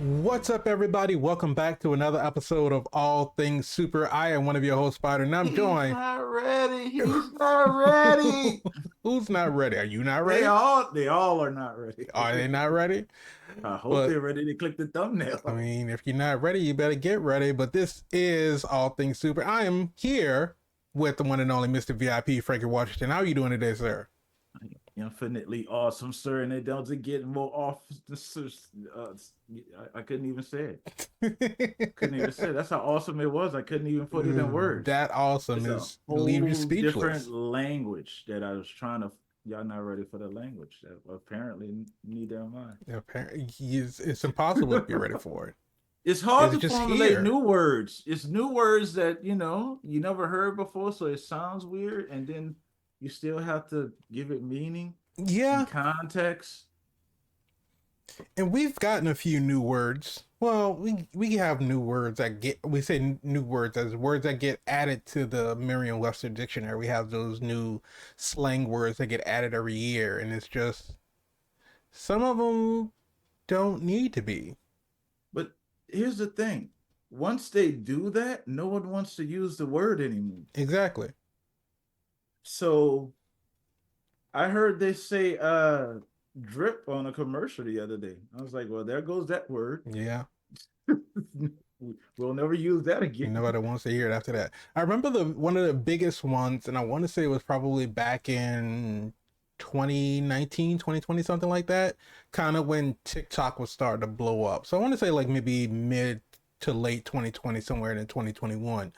What's up, everybody? Welcome back to another episode of All Things Super. I am one of your hosts, Spider, and I'm He's joined. not ready. He's not ready. Who's not ready? Are you not They ready? all they all are not ready. Are they not ready? I hope But they're ready to click the I thumbnail. mean, if you're not ready, you better get ready. But this is All Things Super. I am here with the one and only Mr. VIP, Frankie Washington. How are you doing today, sir? Infinitely awesome, sir, and it doesn't get more off. I couldn't even say it. Couldn't even say it. That's how awesome it was. I couldn't even put it in words. That awesome It's a is leave you whole different speechless. language that I was trying to. Y'all not ready for the language that apparently neither am I. Apparently, it's impossible to be ready for it. It's hard It's to just formulate here. new words. It's new words that you never heard before, so it sounds weird, and then you still have to give it meaning Yeah, and context. and we've gotten a few new words. Well, we have new words that get we say new words as words that get added to the Merriam-Webster dictionary. We have those new slang words that get added every year, and it's just some of them don't need to be. But here's the thing: once they do that, no one wants to use the word anymore. Exactly. So I heard they say drip on a commercial the other day. I was like, well, there goes that word. Yeah. We'll never use that again. Nobody wants to hear it after that. I remember the one of the biggest ones, and I want to say it was probably back in 2019, 2020, something like that, kind of when TikTok was starting to blow up. So I want to say like maybe mid to late 2020, somewhere in 2021.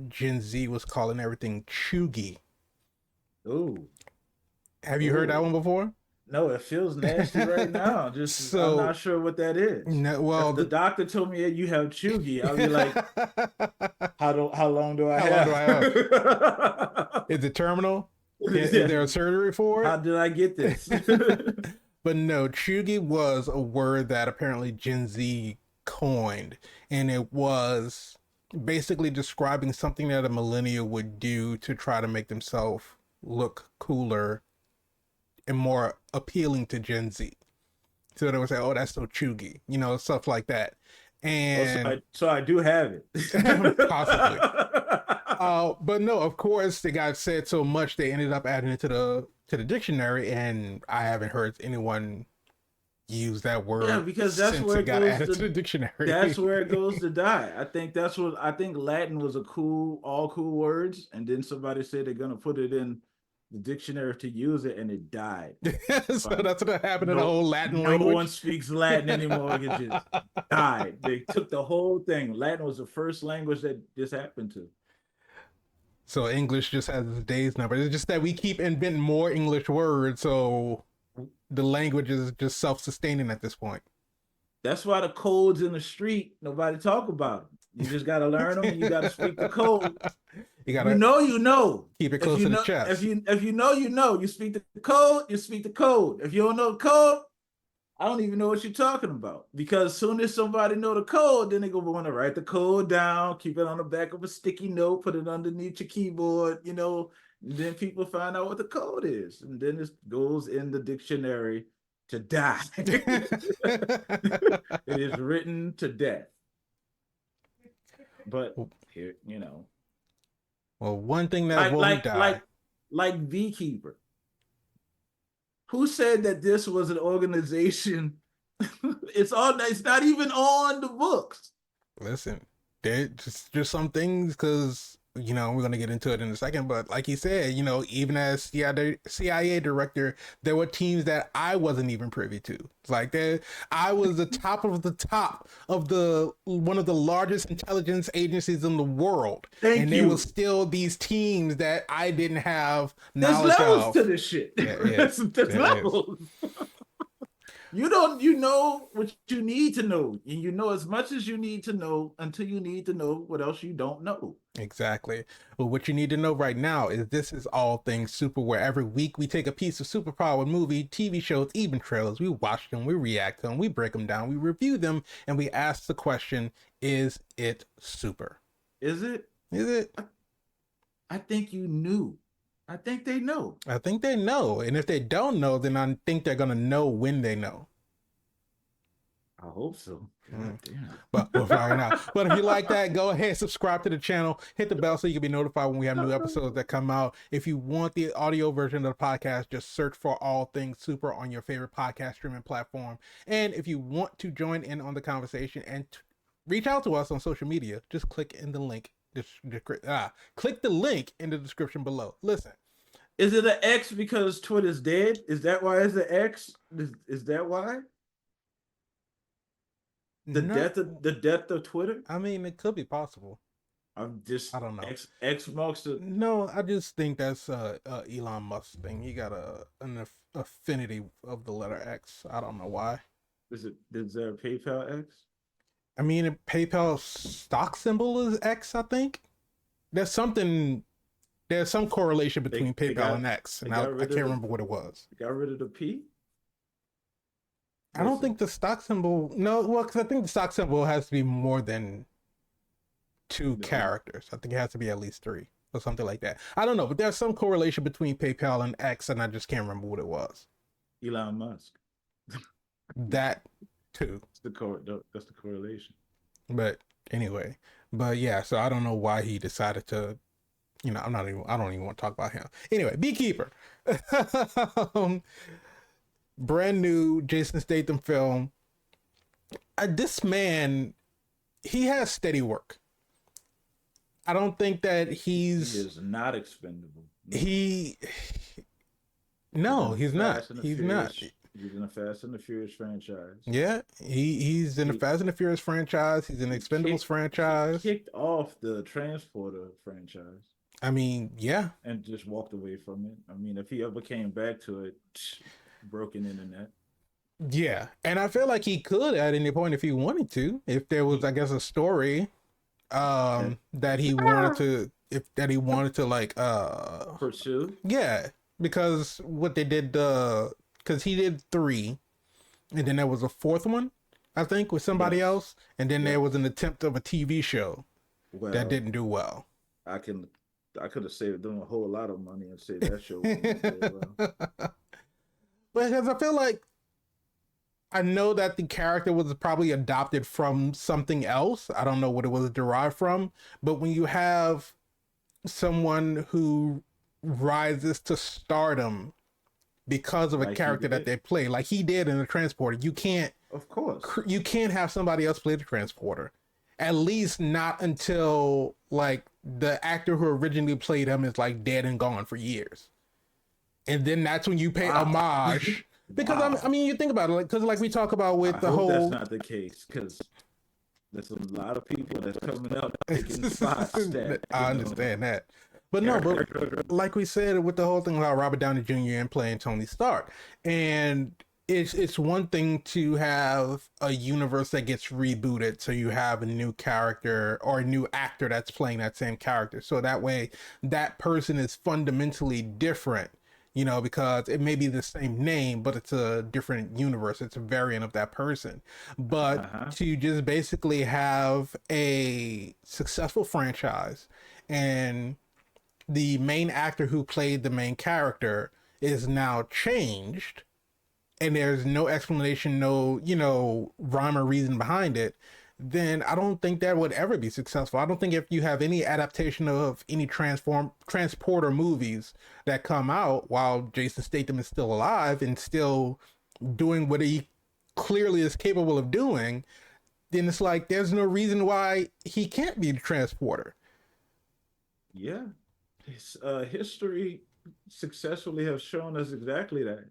Gen Z was calling everything chuggy. Oh, Have you heard that oh. one before? No, it feels nasty right now. Just I'm So, not sure what that is. no, well, If the doctor told me, "Hey, you have Chugi," I'll be like, how long do I how long do I have? have? Is it terminal? Is there a surgery for How it? did I get this? But no, chuggy was a word that apparently Gen Z coined, and it was basically describing something that a millennial would do to try to make themselves look cooler and more appealing to Gen Z. So they would say, "Oh, that's so chuggy," stuff like that, Oh, so and I do have it. possibly. But no, of course, they got said so much they ended up adding it to the dictionary, and I haven't heard anyone use that Yeah, word because since it got added to the that's dictionary. where it goes to die. I think Latin was a all cool words, and then somebody said they're gonna put it in the dictionary to use it, and it died. So that's what happened in the No, whole Latin no one language. speaks Latin anymore. It just died. They took the whole thing. Latin was the first language that this happened to. So English just has its days now, but it's just that we keep inventing more English words, so the language is just self-sustaining at this point. That's why the codes in the street, nobody talk about them. You just got to learn them, and you got to speak the code. You gotta You know. keep it If close you to the know, chest. if you know, you know. You speak the code. You speak the code. If you don't know the code, I don't even know what you're talking about. Because as soon as somebody know the code, then they go want to write the code down, keep it on the back of a sticky note, put it underneath your keyboard, and then people find out what the code is. And then it goes in the dictionary to die. It is written to death. But here, Well, one thing that like won't like die. like like Beekeeper. Who said that this was an organization? It's not even on the books. Listen, there just some things because we're gonna get into it in a second. But like you said, even as CIA director, there were teams that I wasn't even privy to. It's like there, I was the top of the one of the largest intelligence agencies in the world, and Thank there was you. still these teams that I didn't have There's knowledge levels to of. this shit. There is, There's there is. levels. You know what you need to know, and you know as much as you need to know until you need to know what else you don't know. Exactly. But what you need to know right now is this is all things super, where every week we take a piece of superpower movie, TV shows, even trailers. We watch them, we react to them, we break them down, we review them, and we ask the question, is it super? Is it? Is it? I think you knew. I think they know. I think they know. And if they don't know, then I think they're going to know when they know. hope so. Mm. God damn. But we'll find out. But if you like that, go ahead, subscribe to the channel, hit the bell so you can be notified when we have new episodes that come out. If you want the audio version of the podcast, just search for All Things Super on your favorite podcast streaming platform. And if you want to join in on the conversation and reach out to us on social media, just click in the link. Click the link in the description below. Listen, Is it an X because Twitter's dead? Is that why it's an X? Is that why? no, The death of Twitter? I mean it could be possible. I'm just I don't know. X marks the. No, I just think that's a Elon Musk thing. He got an affinity of the letter X. I don't know why. Is there a PayPal X? I mean, PayPal's stock symbol is X. I think there's something. There's some correlation between PayPal and X, and I can't remember what it was. Got rid of the P. I don't think the stock symbol. No, well, because I think the stock symbol has to be more than two characters. I think it has to be at least three or something like that. I don't know, but there's some correlation between PayPal and X, and I just can't remember what it was. Elon Musk. That too. That's the correlation. But anyway, but yeah, so I don't know why he decided to, I don't even want to talk about him. Anyway, Beekeeper. Brand new Jason Statham film. This man, he has steady work. I don't think that he is not expendable. No, he's not. He's not. He's in the Fast and the Furious franchise. Yeah, he's in the Fast and the Furious franchise. He's in the Expendables franchise. He kicked off the Transporter franchise. I mean, yeah. And just walked away from it. I mean, if he ever came back to it, broken internet. Yeah, and I feel like he could at any point if he wanted to, if there was, I guess, a story that he wanted to like pursue. Yeah, because what they did, because he did 3, and then there was a 4th one, I think, with somebody else, and then there was an attempt of a TV show that didn't do well. I could have saved them a whole lot of money and say that show wouldn't do well. Because I feel like I know that the character was probably adopted from something else. I don't know what it was derived from, but when you have someone who rises to stardom because of a character that they play, like he did in the Transporter, you can't have somebody else play the Transporter. At least not until like the actor who originally played him is like dead and gone for years. And then that's when you pay homage. Because I mean, you think about it, because like we talk about with the whole. That's not the case, because there's a lot of people that's coming up taking spots. I understand that, but no, but like we said with the whole thing about Robert Downey Jr. and playing Tony Stark, and it's one thing to have a universe that gets rebooted, so you have a new character or a new actor that's playing that same character, so that way that person is fundamentally different. Because it may be the same name, but it's a different universe. It's a variant of that person. But to just basically have a successful franchise and the main actor who played the main character is now changed and there's no explanation, no, rhyme or reason behind it, then I don't think that would ever be successful. I don't think if you have any adaptation of any Transporter movies that come out while Jason Statham is still alive and still doing what he clearly is capable of doing, then it's like there's no reason why he can't be the Transporter. Yeah. History successfully have shown us exactly that.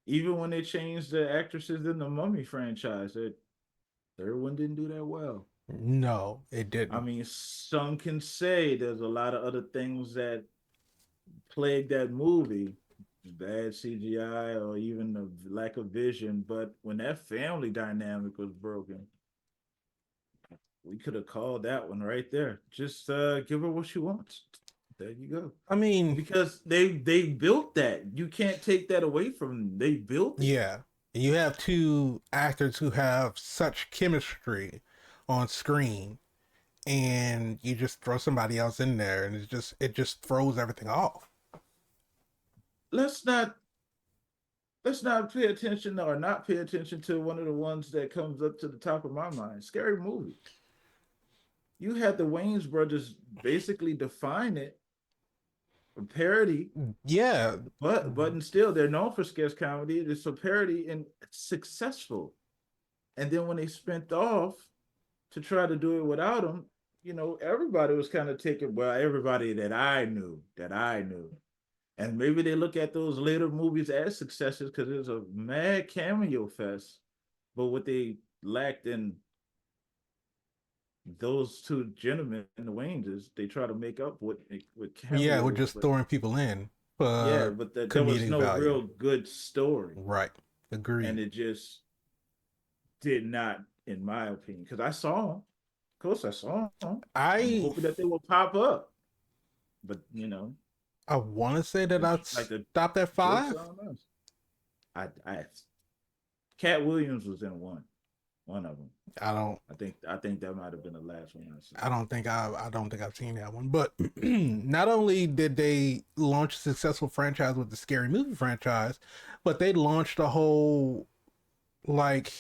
Even when they changed the actresses in the Mummy franchise, third one didn't do that well. No, it didn't. I mean, some can say there's a lot of other things that plagued that movie, bad CGI or even the lack of vision. But when that family dynamic was broken, we could have called that one right there. Just give her what she wants. There you go. I mean, because they built that. You can't take that away from them. They built it. Yeah. You have 2 actors who have such chemistry on screen, and you just throw somebody else in there, and it just throws everything off. Let's not let's not pay attention or not pay attention to one of the ones that comes up to the top of my mind. Scary Movie. You had the Wayne's brothers basically define it a parody, Yeah. but still they're known for sketch comedy. It's a parody and it's successful. And then when they spent off to try to do it without him, everybody was kind of taking, well, everybody that I knew. And maybe they look at those later movies as successes because it was a mad cameo fest. But what they lacked in those two gentlemen in the Waynes is they try to make up with Yeah, we're cameos, just but throwing people in yeah, for but there was comedic no value. real good story, Right. and Agreed. it just did not, in my opinion, because I saw them. Of course, I saw them. I'm I hoping that they will pop up, but I want to say that I like the stopped at jokes 5. on us. I Cat Williams was in one of them. I don't. I think that might have been the last one I seen. I don't think I've seen that one. But not only did they launch a successful franchise with the Scary Movie franchise, but they launched a whole like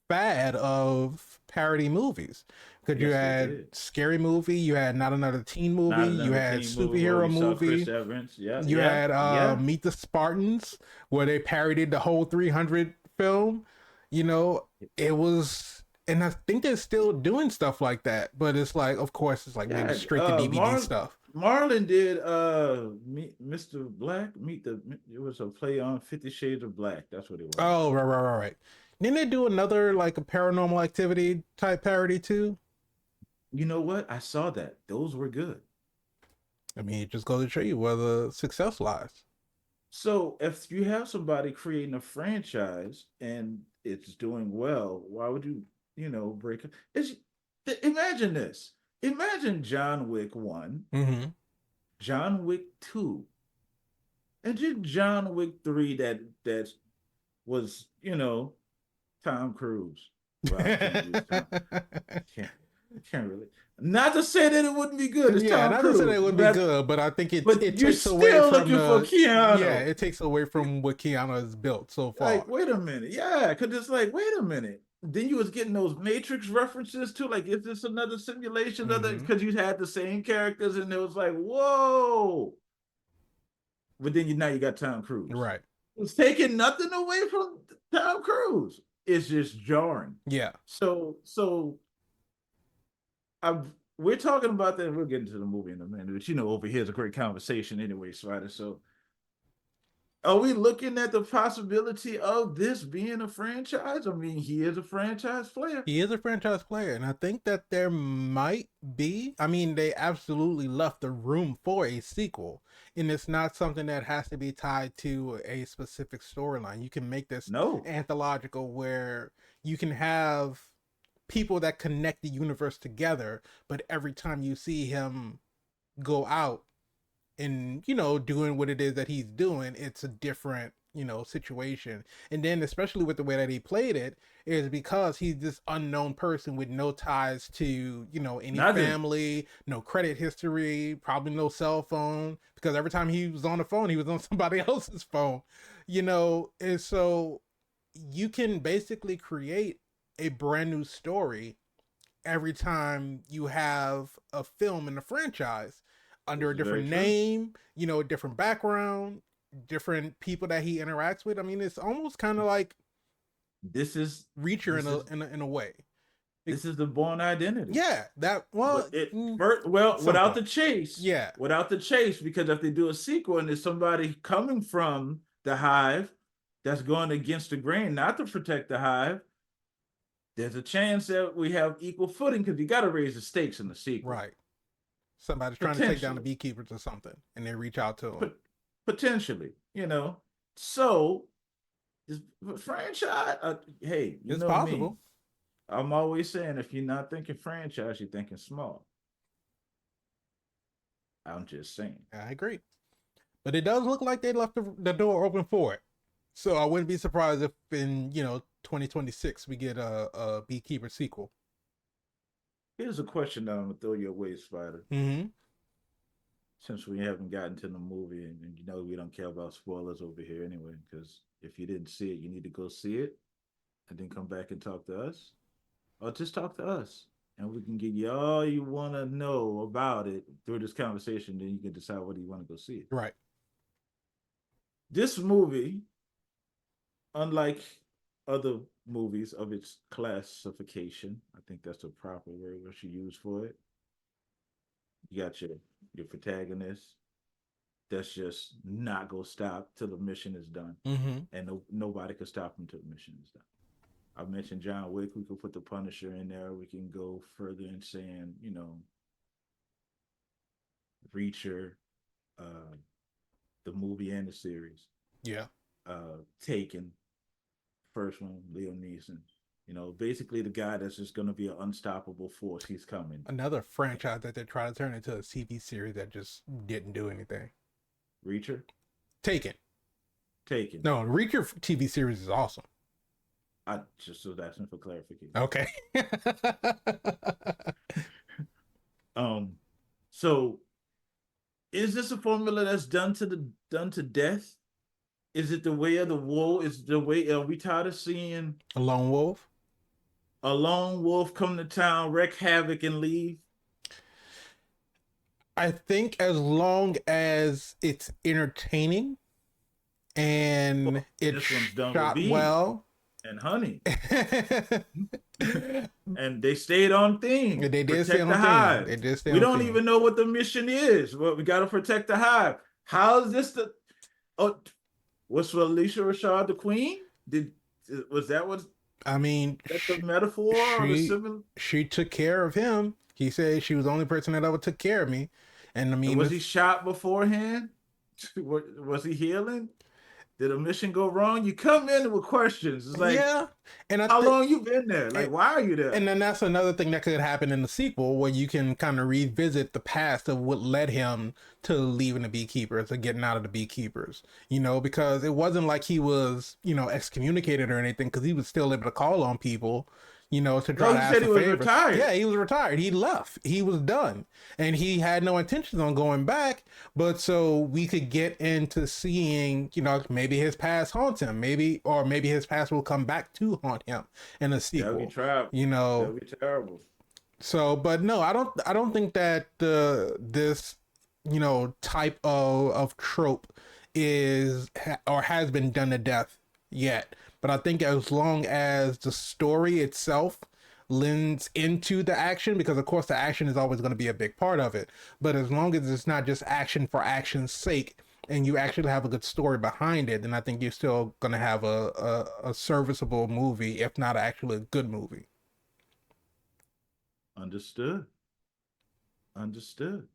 fad of parody movies. Because you Yes, they had did. Scary Movie, you had Not Another Teen Movie, Not you another had teen movie where Superhero we saw Movie, Chris Evans. Yeah, you yeah, had yeah, Meet the Spartans, where they parodied the whole 300 film. You know, it was, and I think they're still doing stuff like that. But it's like, of course, it's like maybe yeah. straight to DVD Mar stuff. Marlon did Mr. Black it was a play on 50 Shades of Black. That's what it was. Oh, right, right, right, right. Didn't they do another like a paranormal activity type parody too? You know what? I saw that. Those were good. I mean, it just goes to show you where the success lies. So if you have somebody creating a franchise and it's doing well, why would break it? Imagine this. Imagine John Wick 1, Mm-hmm. John Wick 2, and just John Wick 3 that was, Tom Cruise. Well, I can't use Tom. Can't can't really. Not to say that it wouldn't be good. It's Yeah, Tom not to say that Cruise, it would be but good, but I think but it you're takes away still from looking for the yeah, Keanu. it takes away from what Keanu has built so Like, far. wait a minute. Yeah, because it's like, wait a minute. Then you was getting those Matrix references too. Like, is this another simulation of that? Mm-hmm. Because you had the same characters, and it was like, whoa. But then now you got Tom Cruise. Right. It's taking nothing away from Tom Cruise. It's just jarring. Yeah. So we're talking about that. We'll get into the movie in a minute. But over here is a great conversation anyway, Spider. So are we looking at the possibility of this being a franchise? I mean, he is a franchise player. He is a franchise player, and I think that there might be. I mean, they absolutely left the room for a sequel, and it's not something that has to be tied to a specific storyline. You can make this No, anthological where you can have people that connect the universe together, but every time you see him go out and doing what it is that he's doing, it's a different situation. And then especially with the way that he played it is because he's this unknown person with no ties to any nothing. family, no credit history, probably no cell phone, because every time he was on the phone he was on somebody else's phone. And so you can basically create a brand new story every time you have a film in the franchise under This a is very different true. name, a different background, different people that he interacts with. I mean, it's almost kind of like This is Reacher this is in a way. It, this is the Born Identity. yeah, that But well, it first, well, some point. Yeah, without the chase, because if they do a sequel and there's somebody coming from the hive that's going against the grain, not to protect the hive, there's a chance that we have equal footing because you got to raise the stakes in the sequel. right. Somebody's trying to take down the Potentially, beekeepers or something, and they reach out to him. Pot- potentially. So this franchise, hey, you It's know me. possible. I'm always saying if you're not thinking franchise, you're thinking small. I'm just saying. I agree, but it does look like they left the door open for it. So I wouldn't be surprised if in 2026 we get a beekeeper sequel. Here's a question that I'm gonna throw your way, Spider. Mm-hmm. since we haven't gotten to the movie, and you know we don't care about spoilers over here anyway, because if you didn't see it, you need to go see it and then come back and talk to us, or just talk to us, and we can give you all you want to know about it through this conversation. Then you can decide whether you want to go see it. Right. This movie, unlike other movies of its classification, I think that's the proper word we should use for it. You got your protagonist that's just not gonna stop till the mission is done, Mm-hmm. and nobody can stop him till the mission is done. I mentioned John Wick. We could put the Punisher in there. We can go further in saying, Reacher, uh, the movie and the series, Yeah. Taken, first one, Liam Neeson. Basically the guy that's just going to be an unstoppable force. He's coming. Another franchise that they're trying to turn into a TV series that just didn't do anything. Reacher, Taken. Taken. No, Reacher TV series is awesome. I just was asking for clarification. Okay. So is this a formula that's done to death? Is it the way of the wolf? Is the way are we tired of seeing A lone wolf. a lone wolf come to town, wreak havoc, and leave? I think as long as it's entertaining Well, and it's this one's done with shot bees well. and honey, They and they stayed on theme. did stay Protect on the theme. hive. They did stay We on don't theme. even know what the mission is. Well, we got to protect the hive. How is this the? Oh, was Alicia Rashad the queen? Did was that what I mean, that the metaphor or the symbol? she took care of him. He said she was the only person that ever took care of me. And I And mean, was he shot beforehand? Was he healing? Did a mission go wrong? You come in with questions. It's like, yeah. And I how think, long you been there? Like, why are you there? and then that's another thing that could happen in the sequel where you can kind of revisit the past of what led him to leaving the Beekeepers or getting out of the Beekeepers, because it wasn't like he was, excommunicated or anything because he was still able to call on people, to try No, to he ask said for he was favors. retired. Yeah, he was retired. He left. He was done. And he had no intentions on going back. But so we could get into seeing, maybe his past haunts him, or maybe his past will come back to haunt him in a That'd be sequel. terrible. You know, That'd be terrible. so but no, I don't think that this type of trope is or has been done to death yet. But I think as long as the story itself lends into the action, because of course the action is always going to be a big part of it, but as long as it's not just action for action's sake and you actually have a good story behind it, then I think you're still going to have a serviceable movie, if not actually a good movie. Understood. Understood.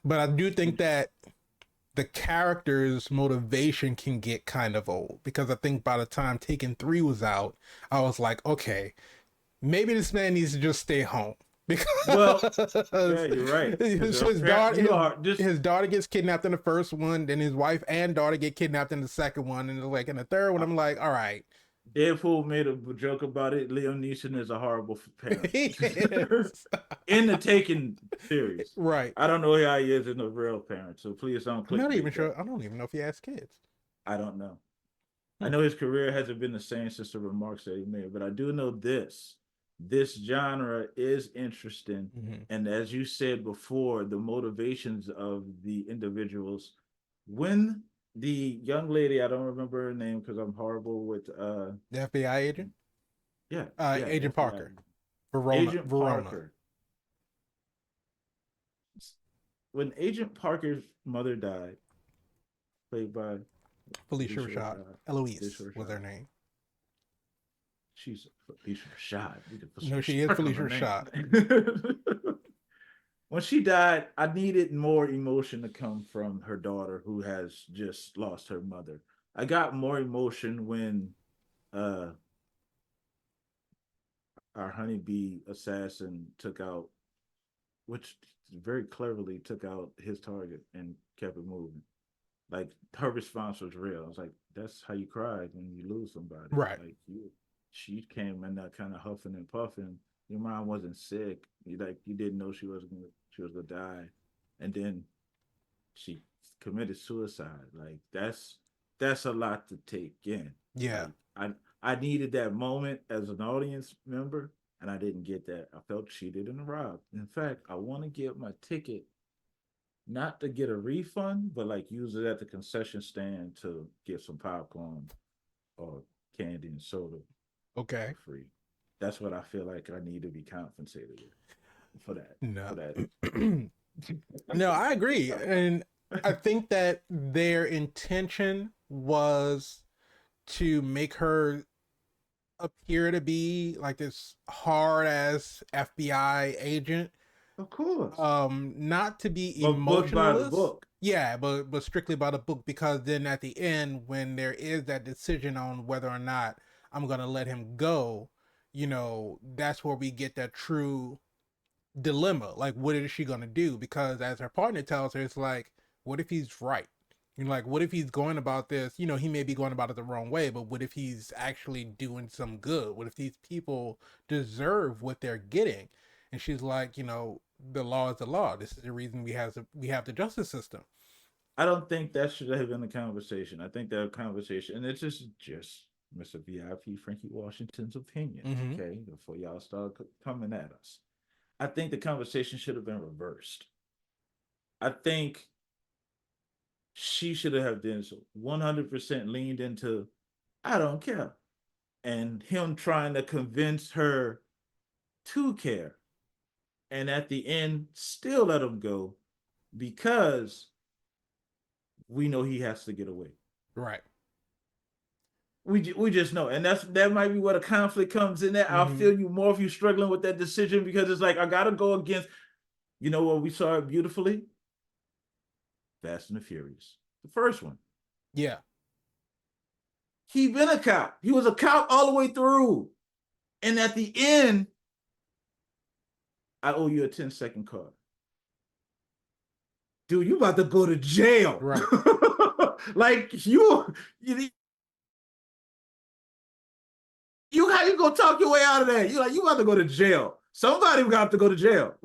But I do think that the character's motivation can get kind of old because I think by the time Taken 3 was out, I was like, okay, maybe this man needs to just stay home. Well, Because yeah, you're right. his, Because his daughter you are just his daughter gets kidnapped in the first one, then his wife and daughter get kidnapped in the second one, and like in the third one, I'm like, all right. Deadpool made a joke about it. Liam Neeson is a horrible parent Yes. in the Taken series. Right. I don't know how he is in the real parent, so please don't I'm not even clickbait that. sure. I don't even know if he has kids. I don't know. I Hmm. know his career hasn't been the same since the remarks that he made, but I do know this. This genre is interesting. Mm-hmm. And as you said before, the motivations of the individuals. When the young lady, I don't remember her name because I'm horrible with The FBI agent? yeah, yeah, Agent FBI. Parker. Verona. Agent Verona. Parker. When Agent Parker's mother died, played by Felicia Alicia Rashad. Rashad. Eloise Alicia was her Rashad. name. She's Alicia Rashad. We did put some No, she is respect on Felicia her Rashad. name. When she died, I needed more emotion to come from her daughter who has just lost her mother. I got more emotion when uh our honeybee assassin took out, which very cleverly took out his target and kept it moving. Like her response was real. I was like, that's how you cry when you lose somebody. Right. Like she came in that kind of huffing and puffing. Your mom wasn't sick. You didn't know she was gonna die, and then she committed suicide. Like that's a lot to take in. Yeah. Like I needed that moment as an audience member, and I didn't get that. I felt cheated and robbed. In fact, I want to get my ticket not to get a refund, but like use it at the concession stand to get some popcorn or candy and soda Okay. for free. That's what I feel like I need to be compensated with for that. No. For that. No, I agree. And I think that their intention was to make her appear to be like this hard ass FBI agent, Of course. not to be But book by the emotionalist. book. Yeah, but strictly by the book, because then at the end when there is that decision on whether or not I'm gonna let him go, that's where we get that true dilemma. Like, what is she gonna do? Because as her partner tells her, it's like, what if he's right? Like, what if he's going about this? He may be going about it the wrong way, but what if he's actually doing some good? What if these people deserve what they're getting? And she's like, the law is the law. This is the reason we have the justice system. I don't think that should have been the conversation. I think that conversation, and it's just Mr. VIP Frankie Washington's opinions, Mm-hmm. okay? Before y'all start coming at us. I think the conversation should have been reversed. I think she should have been 100% leaned into, I don't care. And him trying to convince her to care. And at the end, still let him go because we know he has to get away. Right. We just know, and that might be where the conflict comes in. There, I'll Mm-hmm. feel you more if you're struggling with that decision because it's like I gotta go against. You know what? We saw it beautifully. Fast and the Furious, the first one. Yeah. He been a cop. He was a cop all the way through, and at the end, I owe you a 10-second card, dude. You about to go to jail? Right. Like you how you gonna talk your way out of that? You like you about to go to jail. Somebody got to go to jail.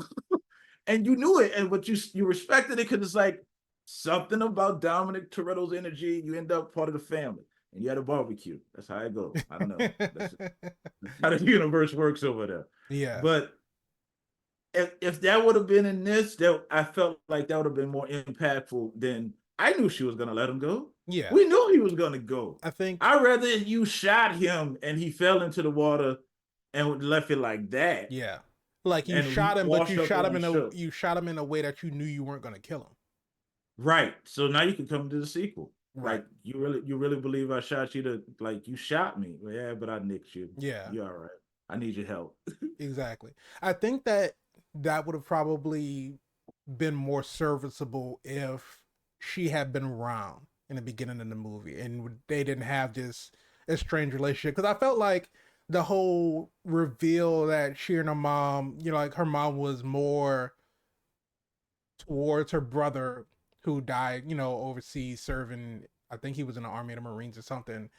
And you knew it, and but you respected it because it's like something about Dominic Toretto's energy. You end up part of the family, and you had a barbecue. That's how it go. I don't know. That's how the universe works over there. Yeah. But if that would have been in this, that I felt like that would have been more impactful than I knew she was gonna let him go. Yeah. We knew he was gonna go. I think. I'd rather you shot him and he fell into the water and left it like that Yeah. Like, you and he shot him, but washed up on shook. you shot him in a way that you knew you weren't gonna kill him. Right. So now you can come to the sequel. Right. Like you really believe I shot you to like you shot me. Well, yeah, but I nicked you. Yeah. You all right. I need your help. Exactly. I think that would have probably been more serviceable if she had been around in the beginning of the movie and they didn't have this estranged relationship. Because I felt like the whole reveal that she and her mom, like her mom was more towards her brother who died, overseas serving. I think he was in the Army of the Marines or something,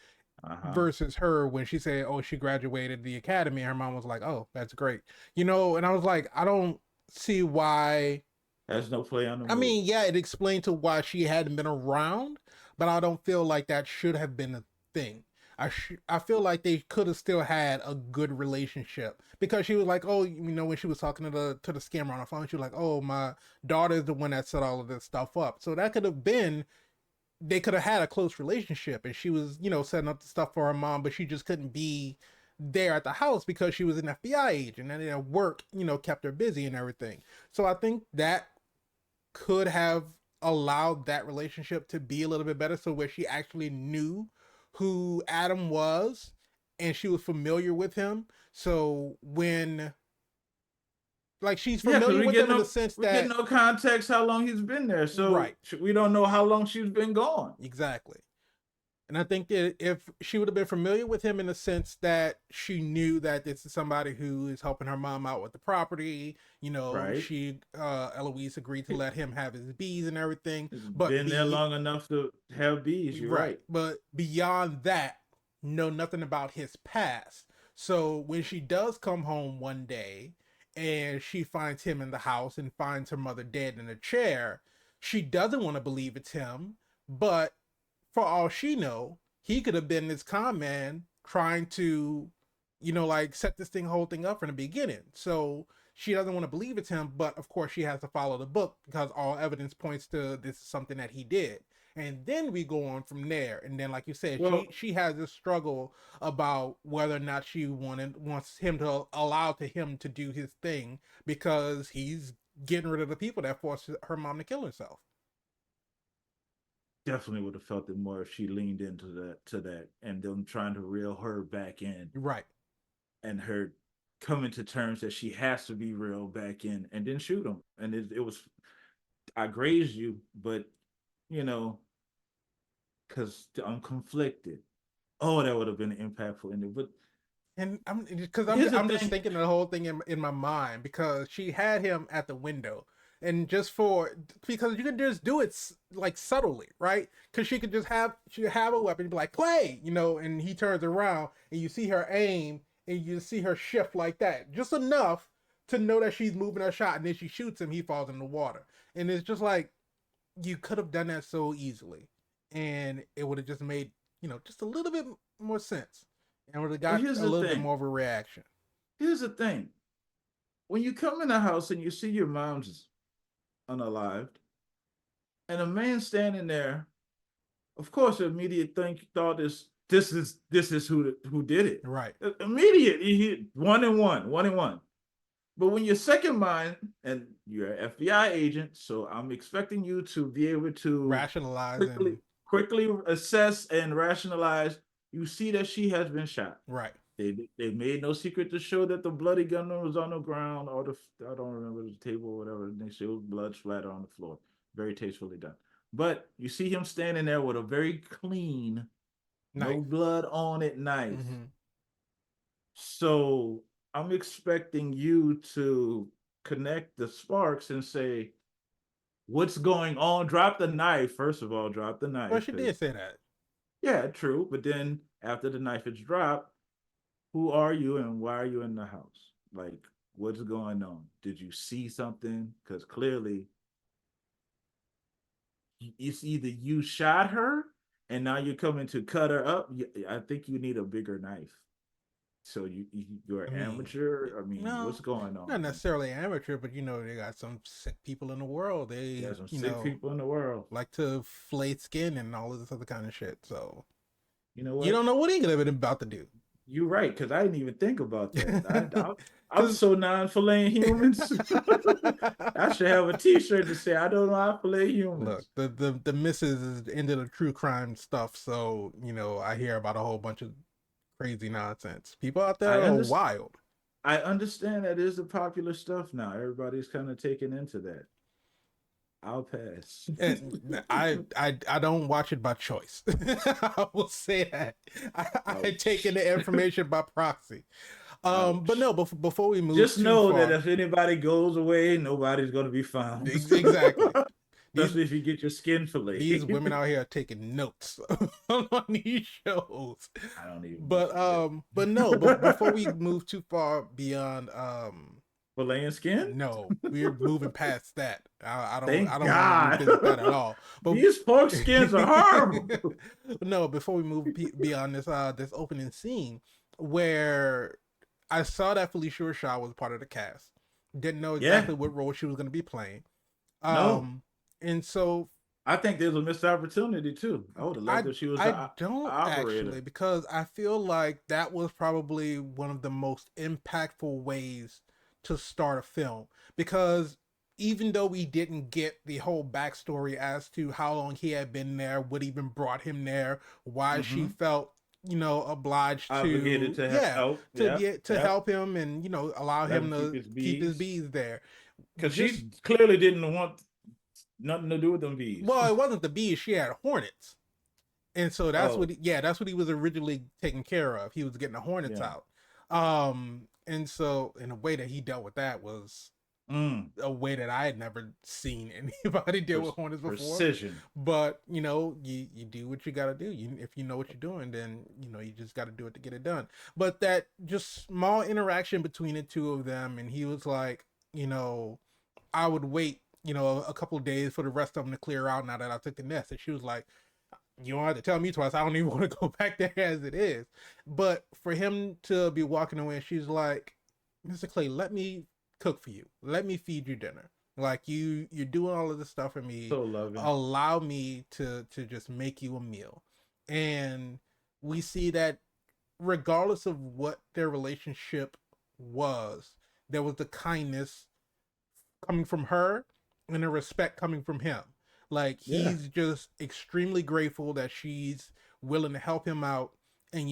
Uh-huh. versus her when she said, "Oh, she graduated the academy." Her mom was like, "Oh, that's great," and I was like, I don't see why. Has no play on the I mean, words. yeah, it explained to why she hadn't been around, but I don't feel like that should have been a thing. I feel like they could have still had a good relationship because she was like, oh, when she was talking to the scammer on the phone, she was like, oh, my daughter is the one that set all of this stuff up. So that could have been, they could have had a close relationship, and she was, setting up the stuff for her mom, but she just couldn't be there at the house because she was an FBI agent, and work, kept her busy and everything. So I think that could have allowed that relationship to be a little bit better, so where she actually knew who Adam was and she was familiar with him. So when, like, she's Yeah, because familiar with him in the sense we get that, no context how long he's been there, so right, we don't know how long she's been gone. exactly. And I think that if she would have been familiar with him in the sense that she knew that this is somebody who is helping her mom out with the property, Right? Eloise agreed to let him have his bees and everything. But Been there long enough to have bees. You're right. right. But beyond that, know nothing about his past. So when she does come home one day and she finds him in the house and finds her mother dead in a chair, She doesn't want to believe it's him, but for all she know, he could have been this con man trying to, like set this whole thing up from the beginning. So she doesn't want to believe it's him, but of course she has to follow the book because all evidence points to this is something that he did. And then we go on from there. And then, like you said, she Well, she has this struggle about whether or not she wants him to allow to him to do his thing because he's getting rid of the people that forced her mom to kill herself. definitely would have felt it more if she leaned into that and them trying to reel her back in Right. and her coming to terms that she has to be reeled back in and then shoot him. And it was I grazed you, but you know, because I'm conflicted. Oh, that would have been impactful in there. But And I'm because here's the I'm just thing. thinking of the whole thing in my mind because she had him at the window, and just for because you can just do it like subtly, right? Because she have a weapon, be like play, and he turns around and you see her aim and you see her shift like that, just enough to know that she's moving her shot, and then she shoots him, he falls in the water, and it's just like you could have done that so easily, and it would have just made just a little bit more sense, and would have Well, got here's a the little bit thing. more of a reaction. Here's the thing. When you come in the house and you see your mom's unalived, and a man standing there, of course, the immediate thought is this is who did it. Right. Immediate, one and one, one and one. But when your second mind, and you're an FBI agent, so I'm expecting you to be able to quickly Rationalizing. quickly assess and rationalize. You see that she has been shot. Right. They made no secret to show that the bloody gun was on the ground or the I don't remember the table or whatever. They showed blood splatter on the floor. Very tastefully done. But you see him standing there with a very clean, no Knife. blood on it knife. Mm-hmm. So I'm expecting you to connect the sparks and say, what's going on? Drop the knife. First of all, drop the Well, knife. she Because, did say that. yeah, true. But then after the knife is dropped, who are you and why are you in the house? Like, what's going on? Did you see something? Because clearly, it's either you shot her and now you're coming to cut her up. I think you need a bigger knife. So you're I an mean, amateur. I mean, no, what's going on, not man? necessarily amateur, but they got some sick people in the world. They, There's some sick people in the world. like to flay skin and all of this other kind of shit. So You know you what? don't know what he could have been about to do. You're right, because I didn't even think about that. I'm Because so non-filleting humans. I should have a T-shirt to say I don't know how to fillet look, humans. the missus is into the true crime stuff, so I hear about a whole bunch of crazy nonsense. People out there I are understand. wild. I understand that is the popular stuff now. Everybody's kind of taking into that. I'll pass. And I don't watch it by choice. I will say that I take in Ouch. the information by proxy. But Ouch. no, before we move Just too know that far, if anybody goes away, nobody's going to be found. exactly. These Especially if you get your skin these filleted. women out here are taking notes on these shows. I don't even mess But with it. no, but before we move too far beyond Filleting skin? no, we're moving past that. I Thank don't want to God. revisit that at all. But These pork skins are horrible. no, before we move beyond this opening scene where I saw that Felicia Rashad was part of the cast. Didn't know Yeah, exactly what role she was going to be playing. no. Um, and so I think there's a missed opportunity too. I would have I loved if she was I the don't operator. actually because I feel like that was probably one of the most impactful ways to start a film because even though we didn't get the whole backstory as to how long he had been there, what even brought him there, why she Mm-hmm. felt obliged Obligated to to help. to Yep, be to yep. help him and allow Let him him keep to his keep his bees. bees there. Because Just she clearly didn't want nothing to do with them bees. well, it wasn't the bees; she had hornets. And so Oh, that's what he was originally taking care of. He was getting the hornets yeah. out. And so in a way that he dealt with that was Mm. a way that I had never seen anybody deal with hornets before. Precision. But you do what you got to do. If you know what you're doing, then you just got to do it to get it done. But that just small interaction between the two of them, and he was like, I would wait a couple of days for the rest of them to clear out now that I took the nest. And she was like, you don't have to tell me twice. I don't even want to go back there as it is. But for him to be walking away, she's like, Mr. Clay, let me cook for you. Let me feed you dinner. Like you're doing all of this stuff for me. So loving. Allow me to just make you a meal. And we see that regardless of what their relationship was, there was the kindness coming from her and the respect coming from him. Like Yeah, he's just extremely grateful that she's willing to help him out. And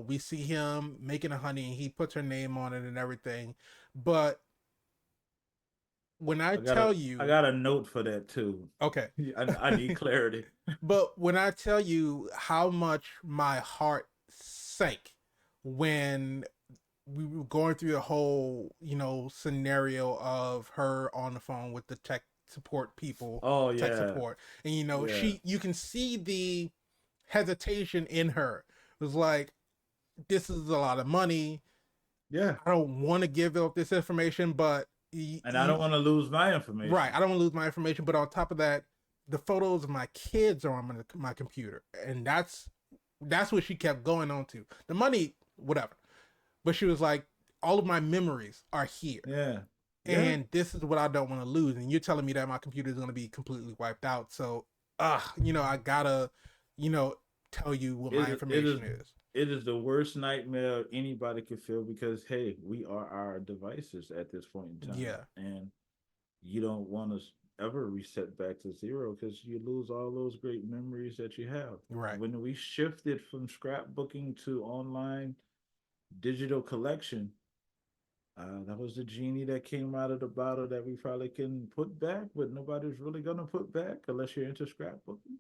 we see him making a honey and he puts her name on it and everything. But when I tell I you, got a note for that too. okay, I need clarity. but when I tell you how much my heart sank when we were going through the whole, scenario of her on the phone with the tech support people, Oh tech yeah, support, and yeah, you can see the hesitation in her. It was like, this is a lot of money. yeah. I don't want to give up this information, but And I don't want to lose my right, information. I don't want to lose my information. But on top of that, the photos of my kids are on my computer, and that's what she kept going on to. The money, whatever. But she was like, all of my memories are here. Yeah, yeah. And this is what I don't want to lose. And you're telling me that my computer is going to be completely wiped out. So, I gotta, you know, tell you what my It is information is. it is the worst nightmare anybody could feel because hey, we are our devices at this point in time, Yeah, and you don't want to ever reset back to zero because you lose all those great memories that you have. right. When we shifted from scrapbooking to online digital collection, that was the genie that came out of the bottle that we probably can put back, but nobody's really gonna put back unless you're into scrapbooking.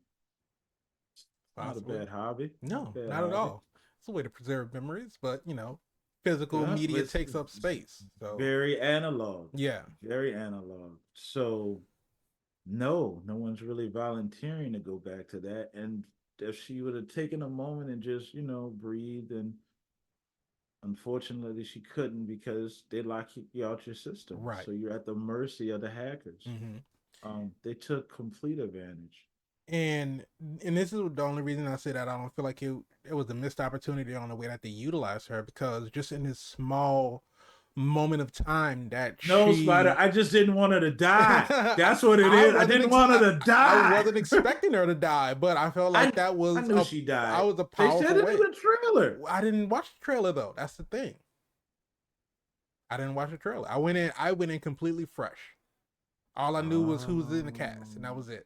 Not a Possibly. bad hobby. Not a No, bad not at hobby. all. It's a way to preserve memories, but physical Yeah, but media takes up it's space. So, very analog. yeah, Very analog. So no, no one's really volunteering to go back to that. And if she would have taken a moment and just, breathe, and unfortunately she couldn't because they lock you out your system. right. So you're at the mercy of the hackers. Hmm. They took complete advantage. And and this is the only reason I say that I don't feel like it was a missed opportunity on the way that they utilized her, because just in this small moment of time that No, Spider, she I just didn't want her to die. I, That's what it I is. I wasn't didn't ex- want her to I die. wasn't expecting her to die, but I felt like I that I was knew she I died. was a They said powerful it in way. the trailer. I didn't watch the trailer though. That's the thing. I didn't watch the trailer. I went in completely fresh. All I knew was who was in the cast, and that Oh, was it.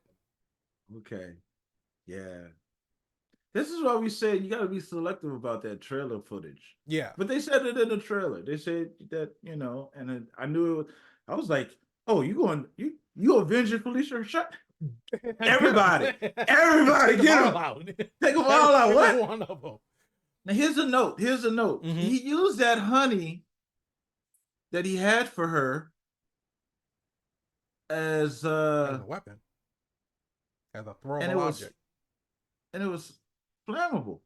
okay. Yeah. This is why we said you got to be selective about that trailer footage. Yeah. But they said it in the trailer. They said that, and then I knew it was, I was like, oh, you avenging Felicia Rashad? Get them. Everybody. Everybody Take them get all him. out. Take them Every all out. single What? one of them. Now here's a note. Here's a note. Mm-hmm. He used that honey that he had for her as As a weapon, as a and throwable it was object. and it was flammable.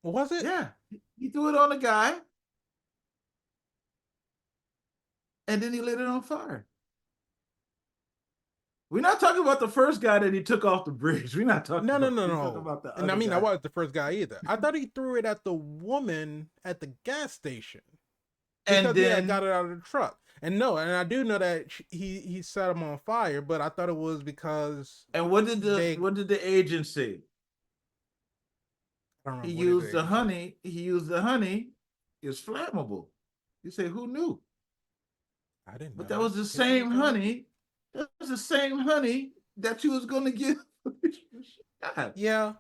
Was it? Yeah. He threw it on the guy and then he lit it on fire. We're not talking about the first guy that he took off the bridge. We're not talking No, no, about. no, We're talking no. about the And I other mean, I guy. wasn't the first guy either. I thought he threw it at the woman at the gas station And because he had got then, it out of the truck. And no, and I do know that he set him on fire, but I thought it was because and what did the they. what did the agent say? I don't He remember what did the used the agent say. honey. He used the honey. It's flammable. You say who knew? I didn't But know that that. was the Can't you same tell me? honey. That was the same honey that you was going to give. God. Yeah.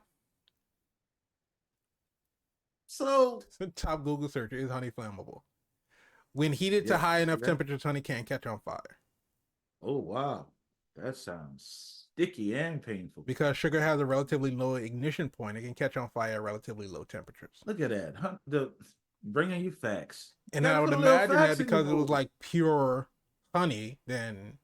So Top Google search is honey flammable. When heated to yeah, high see enough that? temperatures, honey can't catch on fire Oh wow, that sounds sticky and painful. because sugar has a relatively low ignition point. It can catch on fire at relatively low temperatures. Look at that. Huh? The bringing you facts. And I Gotta would put a little imagine that facts in your because it was movie. like pure honey, then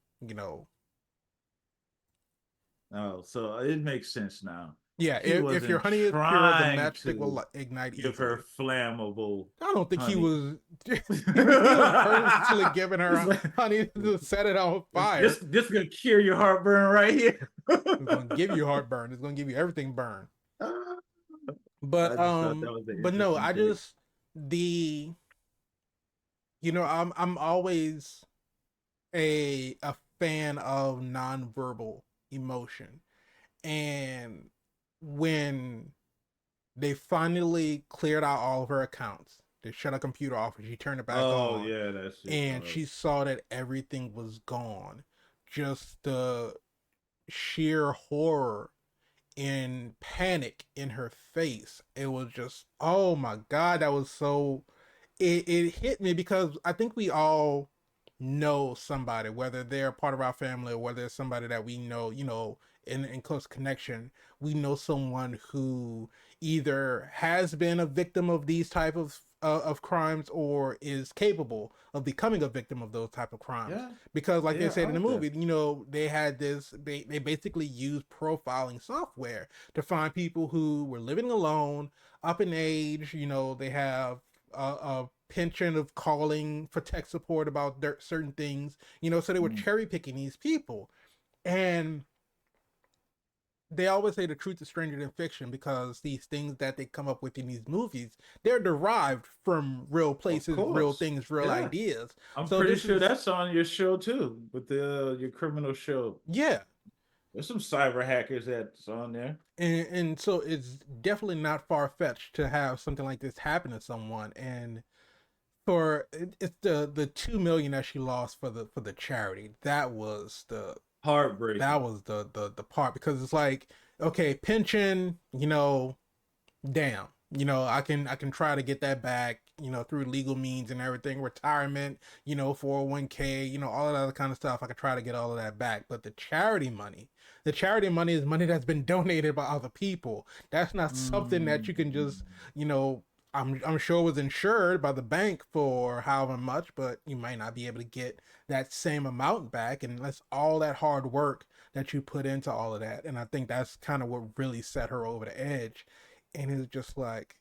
Oh, so it makes sense now. Yeah, He if your wasn't honey is pure, the trying matchstick will to ignite give her easily. flammable I don't think he honey. was. He was purposely giving It's her like, honey to set it on this fire. this gonna cure your heartburn right here. It's gonna give you heartburn. It's gonna give you everything burn. I just thought that was an But no, interesting I take. just the I'm always a fan of nonverbal emotion, and when they finally cleared out all of her accounts, they shut her computer off and she turned it back Oh on, yeah, that shit and hard. she saw that everything was gone. Just the sheer horror and panic in her face. It was just, oh my God, that was so. It hit me because I think we all know somebody, whether they're part of our family or whether it's somebody that we know, in close connection. We know someone who either has been a victim of these type of crimes or is capable of becoming a victim of those type of crimes, Yeah, because like they they are said in the out there. movie, they had they basically used profiling software to find people who were living alone, up in age. They have a penchant of calling for tech support about certain things, so they were Mm. cherry picking these people. And they always say the truth is stranger than fiction, because these things that they come up with in these movies, they're derived from real Of places, real course. things, real Yeah. ideas. I'm So pretty this sure is, that's on your show too, with the your criminal show. yeah. There's some cyber hackers that's on there. And so it's definitely not far-fetched to have something like this happen to someone. And it's the 2 million that she lost for the charity. That Heartbreaking. was the part, because it's like, okay, pension, damn, I can try to get that back, through legal means and everything, retirement, 401k, all of that other kind of stuff. I could try to get all of that back. But the charity money is money that's been donated by other people. That's not something that Mm. you can just, you know I'm sure it was insured by the bank for however much, but you might not be able to get that same amount back. And that's all that hard work that you put into all of that. And I think that's kind of what really set her over the edge. And it's just like,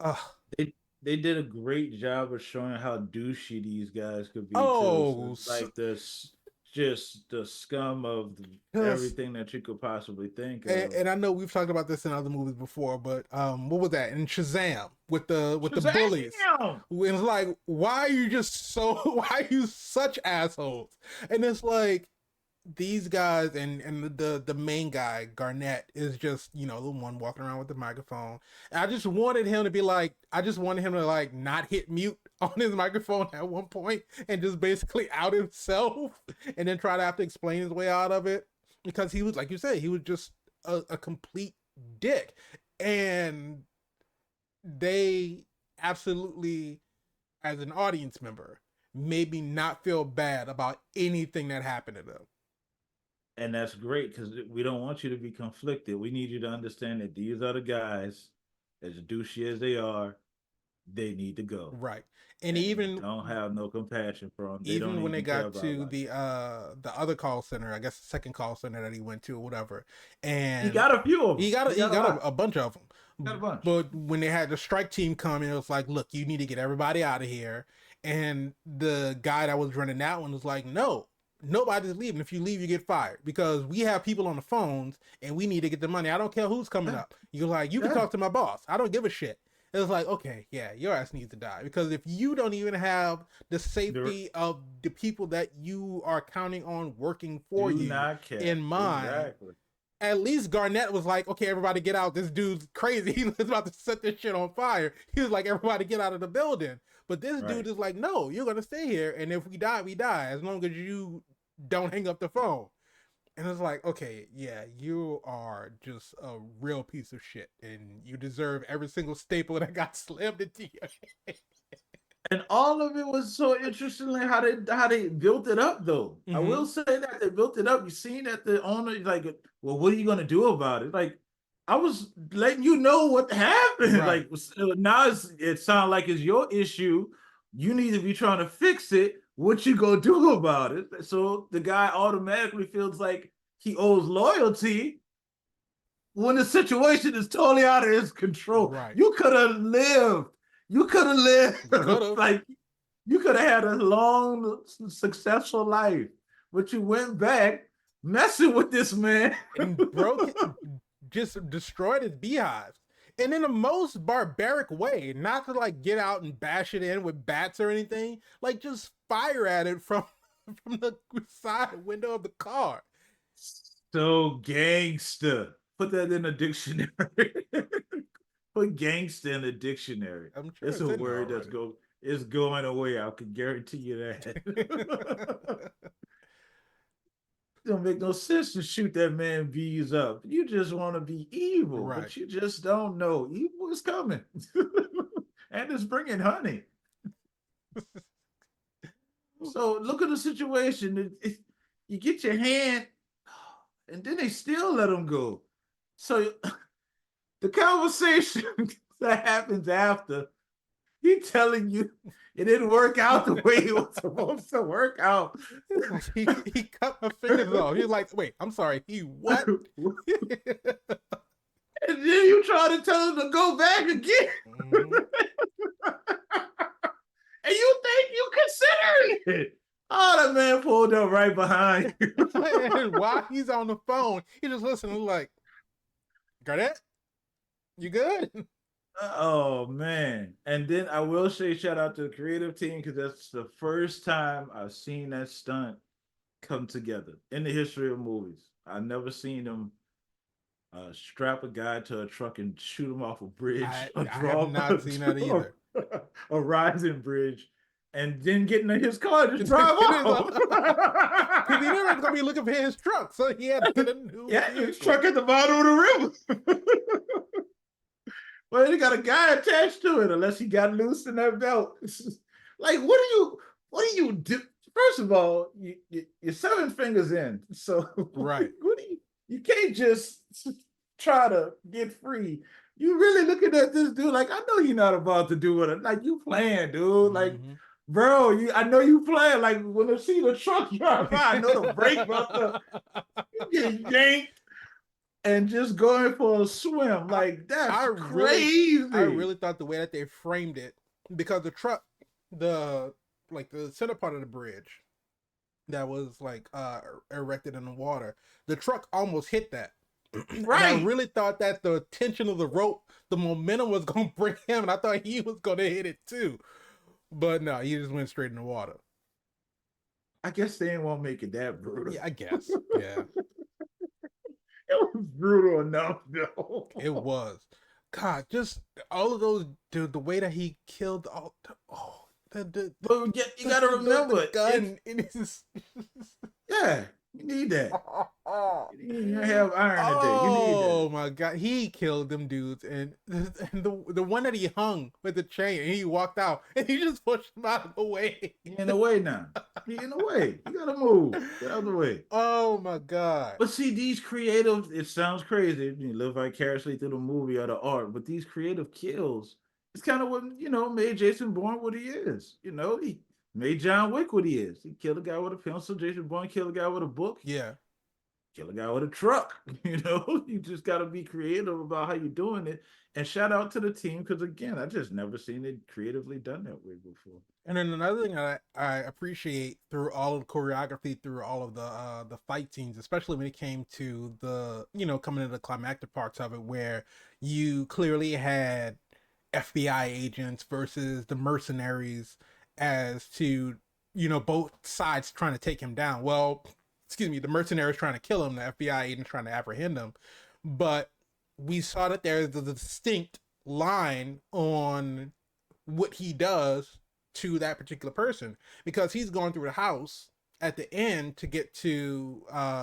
ugh. They did a great job of showing how douchey these guys could be too. So Oh, it's like this, just the scum of because everything that you could possibly think and, of. and I know we've talked about this in other movies before, but what was that in Shazam with the bullies? Shazam! When it's like, why are you just so why are you such assholes? And it's like, these guys, and the main guy Garnett is just, the one walking around with the microphone. And I just wanted him to like not hit mute on his microphone at one point and just basically out himself and then try to have to explain his way out of it, because he was, like you said, he was just a complete dick. And they absolutely, as an audience member, made me not feel bad about anything that happened to them. And that's great because we don't want you to be conflicted. We need you to understand that these other guys, as douchey as they need to go. Right. And And don't have no compassion for them. They don't even when they even care got about to life. the other call center, I guess the second call center that he went to or whatever, He and got a few of them. he got He got a a lot. bunch of He got a them. bunch. But when they had the strike team come in, it was like, look, you need to get everybody out of here. And the guy that was running that one was like, no, nobody's leaving. If you leave, you get fired, because we have people on the phones and we need to get the money. I don't care who's coming Yeah, up. You're like, you can yeah. talk to my boss. I don't give a shit. It was like, okay, yeah, your ass needs to die, because if you don't even have the They safety of the people that you are counting on working for do you not care. in mind, Exactly. at least Garnett was like, okay, everybody get out. This dude's crazy. He was about to set this shit on fire. He was like, everybody get out of the building. But this dude Right. is like, no, you're going to stay here. And if we die, we die, as long as you don't hang up the phone. And it's like, okay, yeah, you are just a real piece of shit. And you deserve every single staple that got slammed into you. And all of it was so interestingly how they built it up though. I Mm-hmm. will say that they built it up. You seen that the owner like, well, what are you gonna do about it? Like, I was letting you know what happened. Right. Like now it sounds like it's your issue. You need to be trying to fix it. What you gonna do about it? So the guy automatically feels like he owes loyalty, when the situation is totally out of his control. Right. You could have lived. You could have You could lived. have. Like you could have had a long, successful life, but you went back messing with this man. And broke it, just destroyed his beehives. And in the most barbaric way, not to like get out and bash it in with bats or anything, like just fire at it from from the side window of the car. So gangster. Put that in a dictionary. Put gangster in a dictionary. I'm sure It's it's a in there word already. it's going away. I can guarantee you that. It don't make no sense to shoot that man bees up. You just want to be evil, Right. but you just don't know evil is coming, and it's bringing honey. So look at the situation. You get your hand, and then they still let them go. So the conversation that happens after, he telling you it didn't work out the way it was supposed to work out. It's like he cut my fingers off. He's like, wait, I'm sorry. He what? And then you try to tell him to go back again. Mm-hmm. And you think you considering it. Oh, the man pulled up right behind you. And while he's on the phone, he just listening like, got it? You good? Oh man. And then I will say shout out to the creative team because that's the first time I've seen that stunt come together in the history of movies. I've never seen them strap a guy to a truck and shoot him off a bridge, I have not seen that either. a rising bridge, and then get in his car and just drive off. Because he never was gonna be looking for his truck, so he had to get a new his truck at the bottom of the river. Well, he got a guy attached to it, unless he got loose in that belt. Like, what do you do? First of all, you're 7 fingers in, so right. what do you can't just try to get free. You really looking at this dude like I know you're not about to do it. Like you playing, dude. Like, Mm-hmm. bro, I know you playing. Like when I see the truck drive by, I know the brake buster. You get yanked and just going for a swim. Like that's crazy. I really thought the way that they framed it, because the truck, the center part of the bridge that was like erected in the water, the truck almost hit that. Right. And I really thought that the tension of the rope, the momentum was gonna bring him, and I thought he was gonna hit it too. But no, he just went straight in the water. I guess they didn't want to make it that brutal. Yeah, I guess. Yeah. It was brutal enough, though. It was. God, just all of those, dude, the way that he killed all. Oh, but you got to remember, the gun. Yeah, you need that. You have iron today. You need that. Oh my god, he killed them dudes, and the one that he hung with the chain, and he walked out, and he just pushed him out of the way. He in the way now. He in the way. You gotta move. Get out of the way. Oh my god. But see, these creative, it sounds crazy. You live vicariously through the movie or the art, but these creative kills, it's kind of what made Jason Bourne what he is. He made John Wick what he is. He killed a guy with a pencil. Jason Bourne killed a guy with a book. Yeah. Kill a guy with a truck. You just got to be creative about how you're doing it. And shout out to the team because again, I just never seen it creatively done that way before. And then another thing I appreciate through all of the choreography, through all of the fight scenes, especially when it came to the coming into the climactic parts of it, where you clearly had FBI agents versus the mercenaries, as to both sides trying to take him down. Well, excuse me, the mercenaries trying to kill him, the FBI agents trying to apprehend him, but we saw that there's a distinct line on what he does to that particular person, because he's going through the house at the end to get to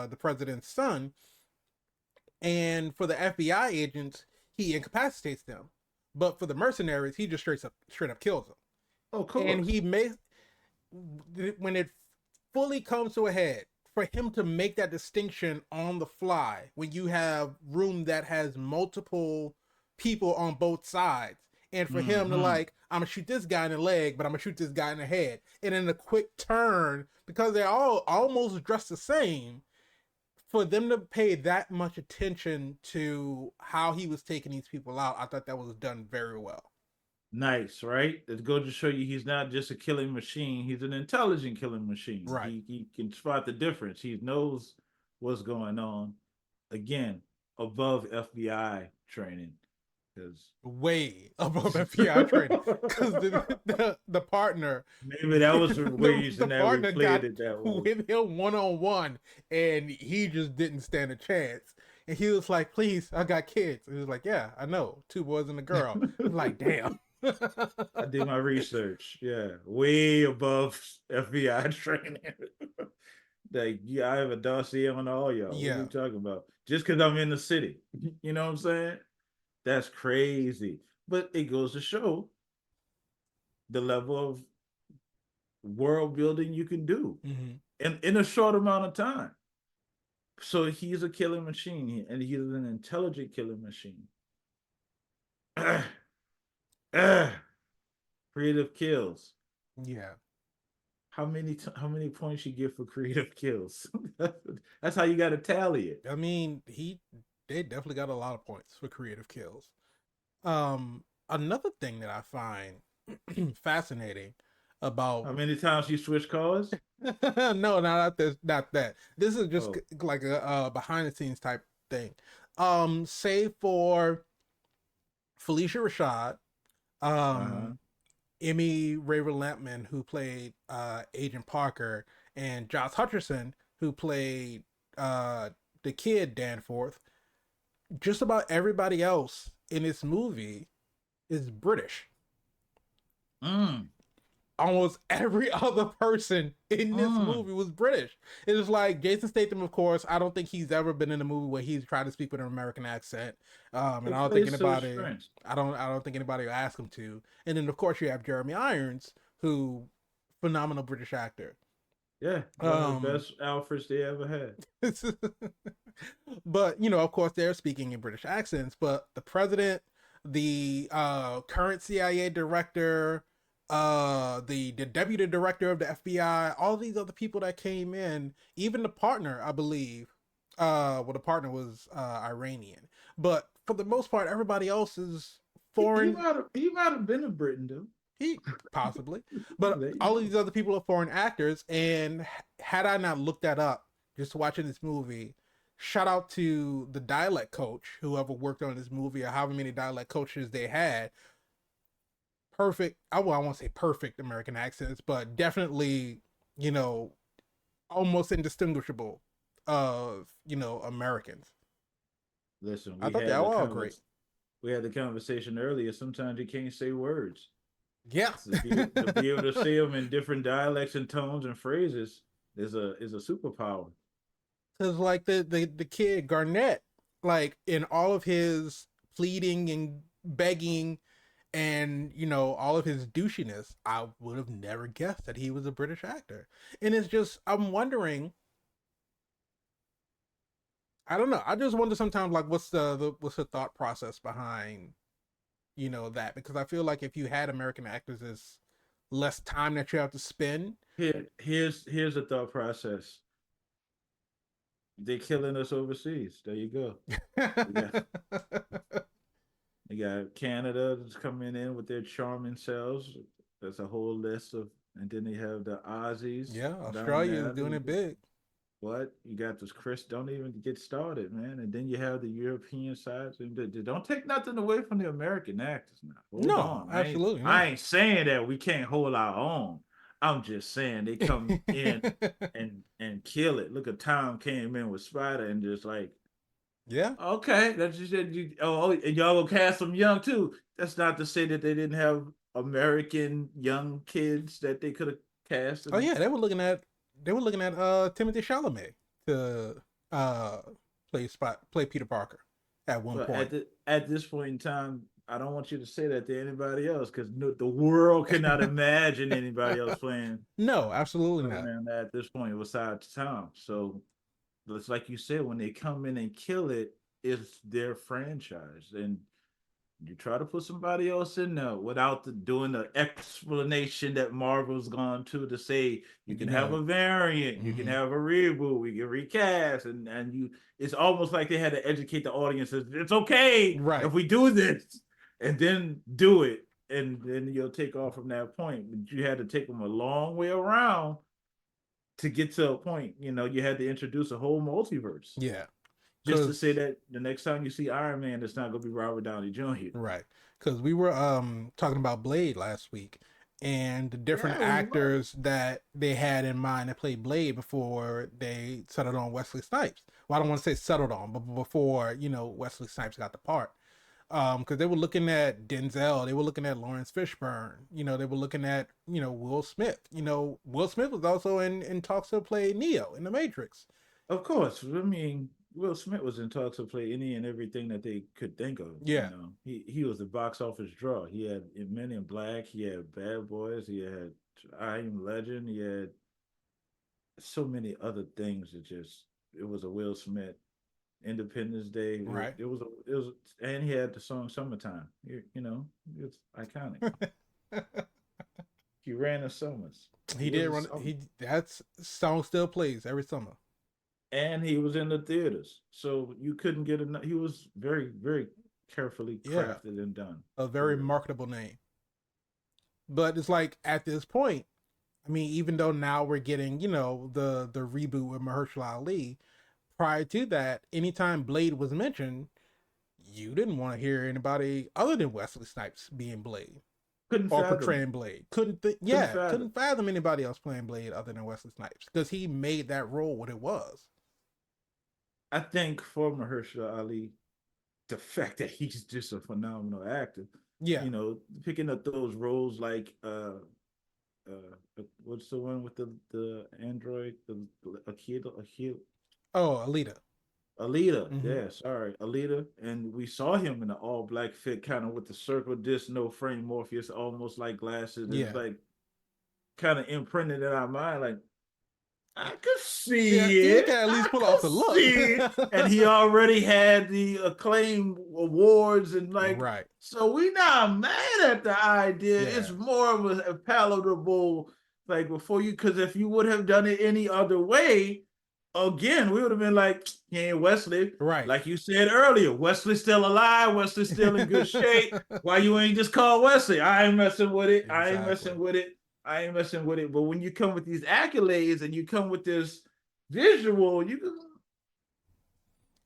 the president's son, and for the FBI agents he incapacitates them, but for the mercenaries he just straight up kills them. Oh, cool. And he makes, when it fully comes to a head, for him to make that distinction on the fly when you have room that has multiple people on both sides, and for him to like, I'm gonna shoot this guy in the leg, but I'm gonna shoot this guy in the head, and in a quick turn, because they're all almost dressed the same, for them to pay that much attention to how he was taking these people out, I thought that was done very well. Nice, right? It goes to show you he's not just a killing machine. He's an intelligent killing machine. Right. He can spot the difference. He knows what's going on. Again, above FBI training. Because Way above FBI training. Because the partner, maybe that was the the reason that we partner played got it that way. with him one on one, and he just didn't stand a chance. And he was like, "Please, I got kids." And he was like, "Yeah, I know, two boys and a girl." I'm like, "Damn." I did my research. Yeah, way above FBI training. Like, yeah, I have a dossier on all y'all. What are Yeah. you talking about? Just because I'm in the city. You know what I'm saying? That's crazy. But it goes to show the level of world building you can do Mm-hmm. in a short amount of time. So he's a killing machine, and he's an intelligent killing machine. Creative kills. Yeah. How many points you get for creative kills? That's how you got to tally it. I mean, they definitely got a lot of points for creative kills. Another thing that I find fascinating about How many times you switch cars? no, not this, not that. This is just Oh, like a, behind the scenes type thing. Say for Felicia Rashad, uh-huh. um, Emmy Raver Lampman, who played Agent Parker, and Josh Hutcherson, who played the kid Danforth. Just about everybody else in this movie is British. Mm, Almost every other person in this mm. movie was British. It was like Jason Statham, of course. I don't think he's ever been in a movie where he's tried to speak with an American accent. And Who I don't think plays those anybody, strengths? I don't think anybody will ask him to. And then of course you have Jeremy Irons, who phenomenal British actor. Yeah, one of the Um, best Alfreds they ever had. but of course, they're speaking in British accents. But the president, the current CIA director, the deputy director of the FBI, all these other people that came in, even the partner, I believe. Well, the partner was Iranian, but for the most part, everybody else is foreign. He might have been in Britain though. He possibly, but There you all of go. these other people are foreign actors. And had I not looked that up, just watching this movie, shout out to the dialect coach, whoever worked on this movie, or however many dialect coaches they had. Perfect. I won't say perfect American accents, but definitely, you know, almost indistinguishable of Americans. Listen, I thought they were all great. we had the conversation earlier. Sometimes you can't say words. Yeah. To be able to say them in different dialects and tones and phrases is a superpower. Because like the kid Garnett, like in all of his pleading and begging and all of his douchiness, I would have never guessed that he was a British actor. And it's just I'm wondering. I don't know. I just wonder sometimes like what's the thought process behind that, because I feel like if you had American actors, there's less time that you have to spend. Here's the thought process. They're killing us overseas. There you go. We got you got Canada that's coming in with their charming selves. There's a whole list of, and then they have the Aussies Yeah, down Australia is there. doing it big. What you got this Chris? Don't even get started, man. And then you have the European side. Don't take nothing away from the American actors now. Hold No, on. absolutely I not. ain't saying that we can't hold our own. I'm just saying they come in and kill it. Look at Tom came in with Spider and just like, Yeah. okay, that's just you. Oh, and y'all will cast them young too. That's not to say that they didn't have American young kids that they could have cast Oh and yeah, they were looking at Timothy Chalamet to uh play Peter Parker at one but point. at this point in time, I don't want you to say that to anybody else because no, the world cannot imagine anybody else No, absolutely not. playing that at this point besides Tom. So it's like you said, when they come in and kill it, it's their franchise, and You try to put somebody else in there without doing the explanation that Marvel's gone to say you can You have know, a variant, you can hmm have a reboot, we can recast, and you. It's almost like they had to educate the audience. It's okay right. if we do this, and then do it, and then you'll take off from that point. But you had to take them a long way around to get to a point. You know, you had to introduce a whole multiverse Yeah. just to say Because that the next time you see Iron Man, it's not going to be Robert Downey Jr. right. Because we were talking about Blade last week and the different Yeah, we were. actors that they had in mind to play Blade before they settled on Wesley Snipes. Well, I don't want to say settled on, but before, Wesley Snipes got the part. Because they were looking at Denzel, they were looking at Lawrence Fishburne, they were looking at, Will Smith. Will Smith was also in talks to play Neo in The Matrix. Of course. I mean, Will Smith was in talks to play any and everything that they could think of. You Yeah, know, he was the box office draw. He had Men in Black. He had Bad Boys. He had I Am Legend. He had so many other things. It was a Will Smith Independence Day. right. It was, and he had the song Summertime. You know, it's iconic. He ran the summers. He He was did a run. summer. He That song still plays every summer. And he was in the theaters, so you couldn't get enough. He was very carefully Yeah, crafted and done a for very real. marketable name. But it's like at this point, I mean, even though now we're getting, the reboot with Mahershala Ali, prior to that, anytime Blade was mentioned, you didn't want to hear anybody other than Wesley Snipes being Blade Couldn't or fathom it. portraying Blade. Couldn't fathom. Couldn't fathom anybody else playing Blade other than Wesley Snipes because he made that role what it was. I think for Mahershala Ali, the fact that he's just a phenomenal actor, Yeah. you know, picking up those roles like what's the one with the android, the Akira, Oh, Alita. Alita, Mm-hmm. yeah, sorry, Alita, and we saw him in an all black fit, kind of with the circle disc, no frame Morpheus, almost like glasses. It's Yeah. like kind of imprinted in our mind, like I could Yeah. see He it, can at least I pull off could the look. see it, and he already had the acclaim awards, and like, Right. so we not mad at the idea. It's Yeah. more of a palatable, like before you, because if you would have done it any other way again, we would have been like, yeah, Wesley, Right. like you said earlier, Wesley's still alive, Wesley's still in good shape. Why you ain't just call Wesley? I ain't messing with it. I ain't Exactly. messing with it. I ain't messing with it. But when you come with these accolades and you come with this visual, you can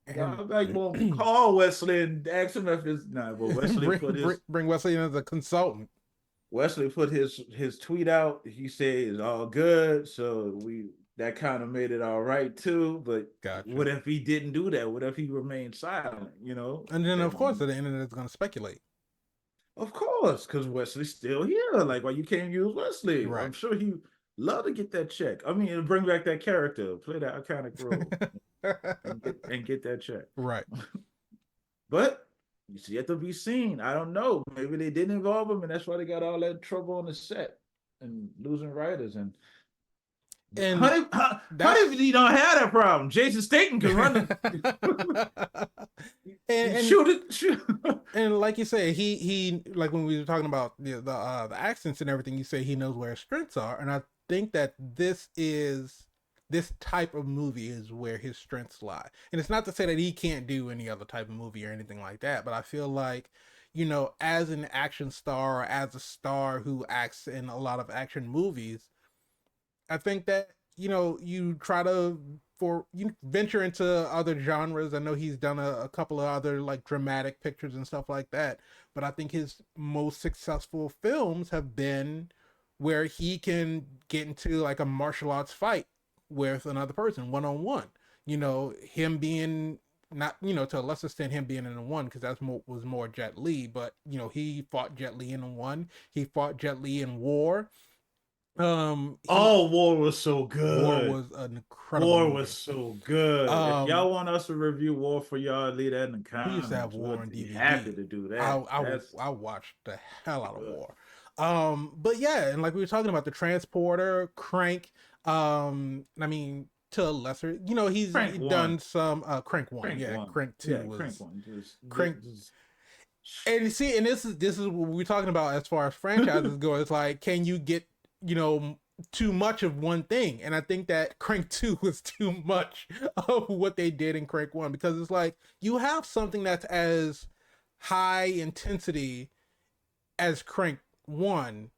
And y'all like won't call Wesley and ask him if it's nah, but bring Wesley in as a consultant. Wesley put his tweet out. He said it's all good. So we that kind of made it all right too. But Gotcha. what if he didn't do that? What if he remained silent? You know? And then, of course, And the internet is going to speculate. of course, because Wesley's still here. Like, why you can't use Wesley? Right. I'm sure he love to get that check. I mean, bring back that character, play that iconic role, and get that check. Right. But you see, yet to be seen. I don't know. Maybe they didn't involve him, and that's why they got all that trouble on the set and losing writers. And And honey, that's if you don't have that problem, Jason Statham can run and and shoot it. Shoot. and like you say, he like when we were talking about the accents and everything, you say he knows where his strengths are, and I think that this type of movie is where his strengths lie. And it's not to say that he can't do any other type of movie or anything like that, but I feel like, as an action star or as a star who acts in a lot of action movies, I think that you try to for you venture into other genres. I know he's done a couple of other like dramatic pictures and stuff like that, but I think his most successful films have been where he can get into like a martial arts fight with another person one on one. Him being not to a lesser extent him being in the one because was more Jet Li, but he fought Jet Li in the one. He fought Jet Li in War. He Oh, War was so War good. was an incredible War was movie. so good. If Um, y'all want us to review War for y'all, leave that in the we used to have comments. War We'll on be happy DVD. to do I that. I That's I watched the hell out of good. War. But yeah, and like we were talking about the Transporter, Crank. I mean to a lesser, he's Crank done one. some Crank one. Crank Yeah, one. Crank two Yeah, crank was one. Crank. Just And see, and this is what we're talking about as far as franchises go. It's like, can you get, you know, too much of one thing? And I think that Crank 2 was too much of what they did in Crank 1, because it's like you have something that's as high intensity as Crank 1,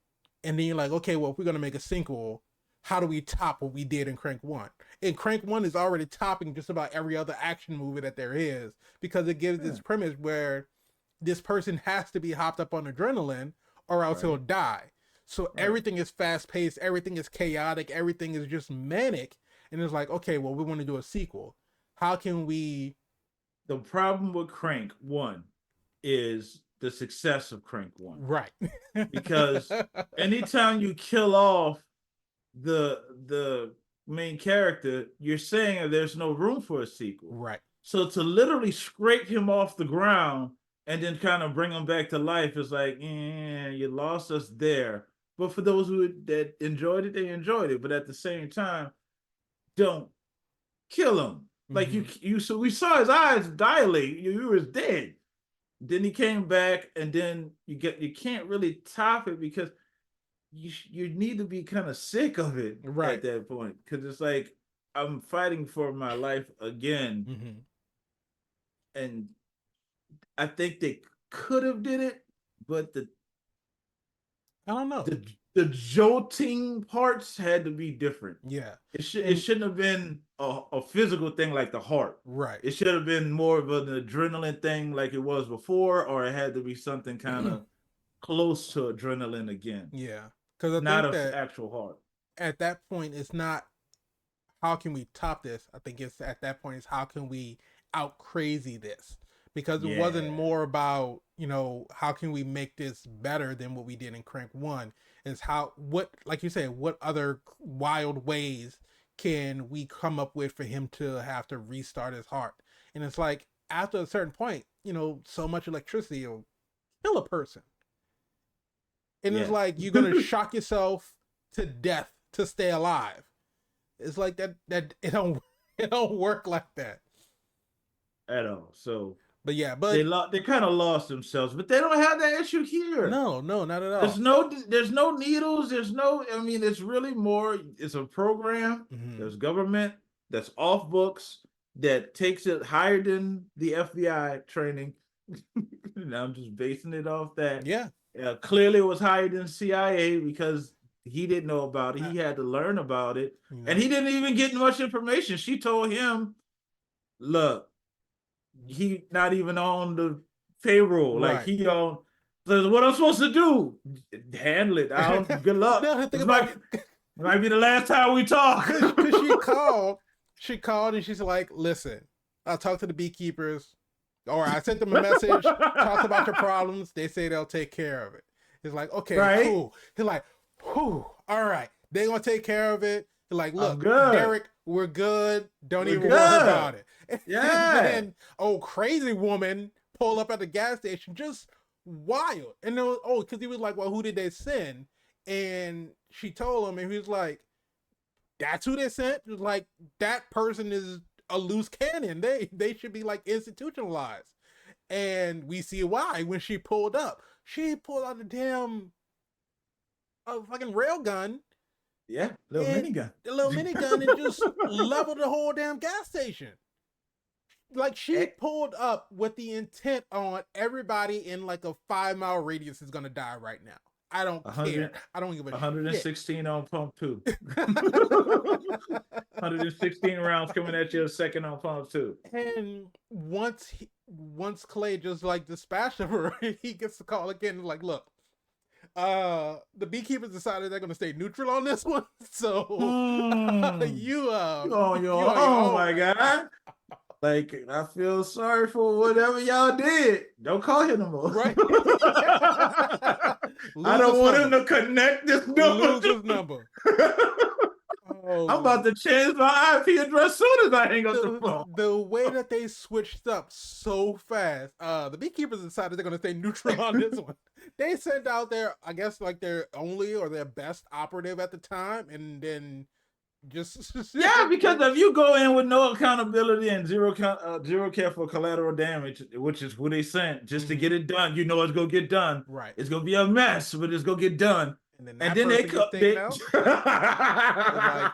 and then you're like, okay, well, if we're gonna make a sequel, how do we top what we did in Crank 1? And Crank 1 is already topping just about every other action movie that there is, because it gives Yeah. this premise where this person has to be hopped up on adrenaline or else he'll Right. die. So Right. everything is fast paced, everything is chaotic, everything is just manic. And it's like, okay, well, we want to do a sequel. How can we? The problem with Crank One is the success of Crank One, Right. because anytime you kill off the main character, you're saying that there's no room for a sequel. Right. So to literally scrape him off the ground and then kind of bring him back to life is like, you lost us there. But for those who that enjoyed it, they enjoyed it. But at the same time, don't kill him. Like Mm-hmm. so we saw his eyes dilate. He was dead. Then he came back, and then you can't really top it because you need to be kind of sick of it at Right. that point, because it's like I'm fighting for my life again, Mm-hmm. and I think they could have did it, but I don't know. the jolting parts had to be different. Yeah. It And shouldn't have been a physical thing like the heart. right. It should have been more of an adrenaline thing like it was before, or it had to be something kind of close to adrenaline again, Yeah. Because I not think a that actual heart. at that point, it's not how can we top this. I think it's at that point, it's how can we out crazy this, because it wasn't Yeah, more about, you know, how can we make this better than what we did in Crank 1. Is how, what, like you said, what other wild ways can we come up with for him to have to restart his heart. And it's like after a certain point, you know, so much electricity will kill a person. And it's yeah. like you're gonna shock yourself to death to stay alive. It's like that it don't it don't work like that. At all. So But yeah, but they kind of lost themselves, but they don't have that issue here. no, no, not at There's all. no needles. There's no. I mean, it's really more. It's a program. Mm-hmm. There's government that's off books that takes it higher than the FBI training. And I'm just basing it off that. Yeah. Clearly, it was higher than CIA because he didn't know about it. Uh, He had to learn about it, you and know. he didn't even get much information. She told him, "Look, he not even on the payroll. Like Right. he on. So what I'm supposed to do? Handle it. I don't. Good luck. No, think This about might be the last time we talk. because she called and she's like, listen, I'll talk to the beekeepers, or I sent them a message, talk about your problems. They say they'll take care of it. It's like, okay, Right? cool. He's like, whew, all right, they gonna take care of it. He's like, I'm look, good. Derek, we're good. Don't We're even worry good. about it. And Yeah. then, oh, crazy woman pull up at the gas station, just wild. And then, oh, because he was like, well, who did they send? And she told him, and he was like, that's who they sent. Like that person is a loose cannon. They should be like institutionalized. And we see why when she pulled up. She pulled out a damn fucking rail gun Yeah. Little and minigun. a little minigun and just leveled the whole damn gas station. Like she Eh, pulled up with the intent on everybody in like a 5 mile radius is gonna die right now. I don't care. 100, I don't give a shit. 116 on pump two. 116 rounds coming at you a second on pump two. And once Clay just like dispatched her, he gets the call again. Like, look, the beekeepers decided they're gonna stay neutral on this one. So Hmm. you You on you your on your own, own my right guy. now. Like, I feel sorry for whatever y'all did. Don't call him no more. Right? I Lose don't this want him number. to connect this number Lose to this me. number. I'm about Oh, to change my IP address soon as I hang up the phone. the way that they switched up so fast. The beekeepers decided they're gonna stay neutral on this one. They sent out their, I guess, like their only or their best operative at the time, and then Just Yeah, because if you go in with no accountability and zero care for collateral damage, which is who they sent just to Mhm. get it done, you know it's gonna get done. Right. It's gonna be a mess, but it's gonna get done. And then And that then they person gets cut. taken out. It's like,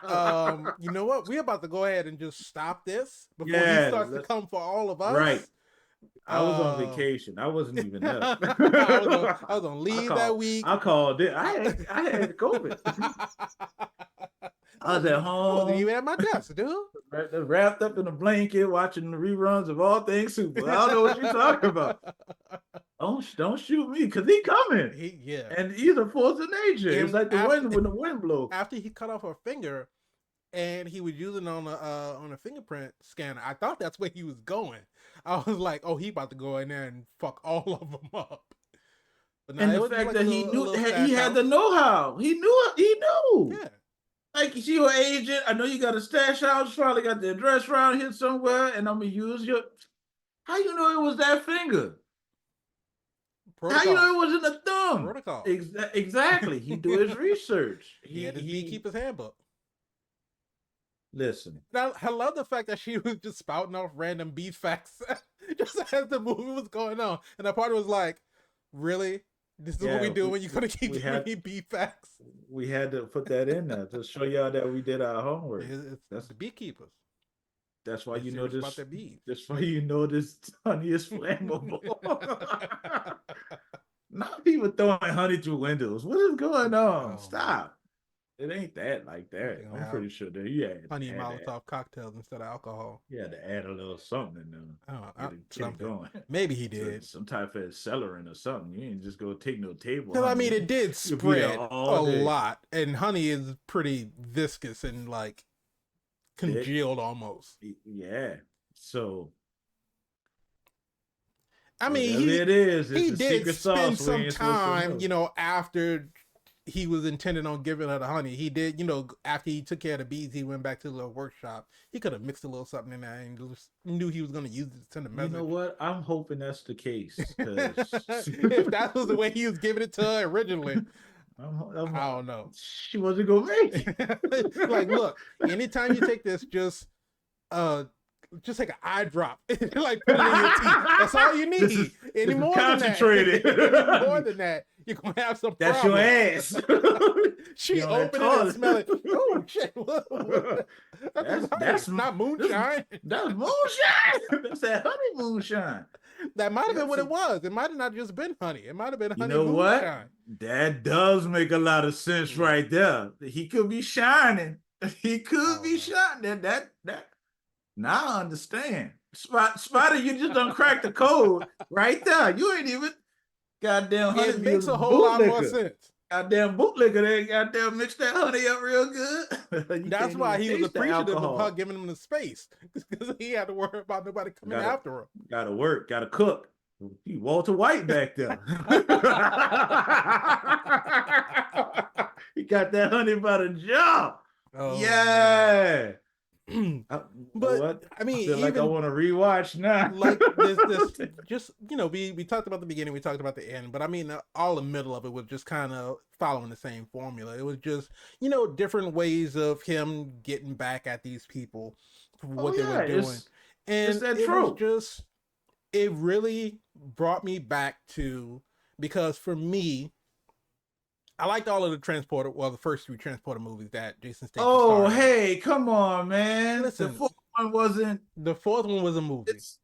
you know what? We're about to go ahead and just stop this before he Yeah, starts to come for all of right. us. I was on Uh, vacation. I wasn't even up. I was on leave that called. week. I called it. I, I had COVID. I was at I wasn't home, even at my desk, dude. wrapped up in a blanket, watching the reruns of All Things Super. I don't know what you're talking about. Don't shoot me, cause he coming, Yeah. and he's a force of nature. It's And like the after wind when the wind blows. after he cut off her finger, and he was using on a fingerprint scanner, I thought that's where he was going. I was like, oh, he about to go in there and fuck all of them up. But no, And it the was just fact like a that he little knew he stash had the house. know-how. He knew it. He knew. Yeah, Like she your agent. I know you got a stash house. Probably got the address around here somewhere, and I'm gonna use your. How you know it was that finger? How you know protocol, it wasn't a thumb? protocol. Exactly. He do his research. He had his He beekeeper's handbook. listen. Now, I love the fact that she was just spouting off random beef facts just as the movie was going on. And the part was like, really? This is what Yeah, we do when you're going to keep we giving had me beef facts? we had to put that in there to show y'all that we did our homework. It's That's the beekeepers. that's why They're you know serious about this. their beef. That's why you know this honey is flammable. Not people throwing honey through windows. What is going on? Oh, man. Stop. It ain't that like They're that. going to I'm have pretty sure that you honey had that. Molotov cocktails instead of alcohol. You had to add a little something in there. Get it Something. going. Maybe he did. Some type of accelerant or something. You ain't just go take no table Because, I mean, honey. it did You'll be there spread all a day. lot. And honey is pretty viscous and, like, Thick. congealed almost. Yeah. So I mean, whatever it is, it's he a did secret spend sauce we some ain't supposed to time, know. after he was intending on giving her the honey. He did, after he took care of the bees, he went back to the little workshop. He could have mixed a little something in there and just knew he was going to use it to send a You know message. what? I'm hoping that's the case because If that was the way he was giving it to her originally, I don't know. she wasn't gonna make Like, it. look, anytime you take this, uh just take an eye drop, like put it in your teeth. That's all you need. Any more than that, any more than that, you're gonna have some That's problems. your ass. She You on that opened it and toilet. smelled it. Oh shit! What? That's Not moonshine. that's moonshine. That's that honey moonshine. That might have been what That's it was. It might have not just been honey. It might have been You honey know what? moonshine. That does make a lot of sense right there. He could be shining. He could Oh be no. shining. That. Now I understand. Spider, you just done cracked the code right there. You ain't even goddamn It honeybee makes was a whole lot more bootlicker. sense. Goddamn bootlicker, they goddamn mix that honey up real good. You That's can't why even he was taste the appreciative of her alcohol. giving him the space, because he had to worry about nobody coming Gotta after him. gotta work, gotta cook. He Walter White back there. He got that honey by the jaw. Oh man. Yeah. You know But what? I I mean, feel like I even want to rewatch now. like this just we talked about the beginning, we talked about the end, but I mean all the middle of it was just kind of following the same formula. It was just different ways of him getting back at these people for Oh what they were yeah, doing, it's and that it was trope. just it really brought me back to, because for me, I liked all of the first three transporter movies that Jason Statham Oh starred in. hey, come on, man. The Listen, fourth one wasn't. the fourth one was a movie. It's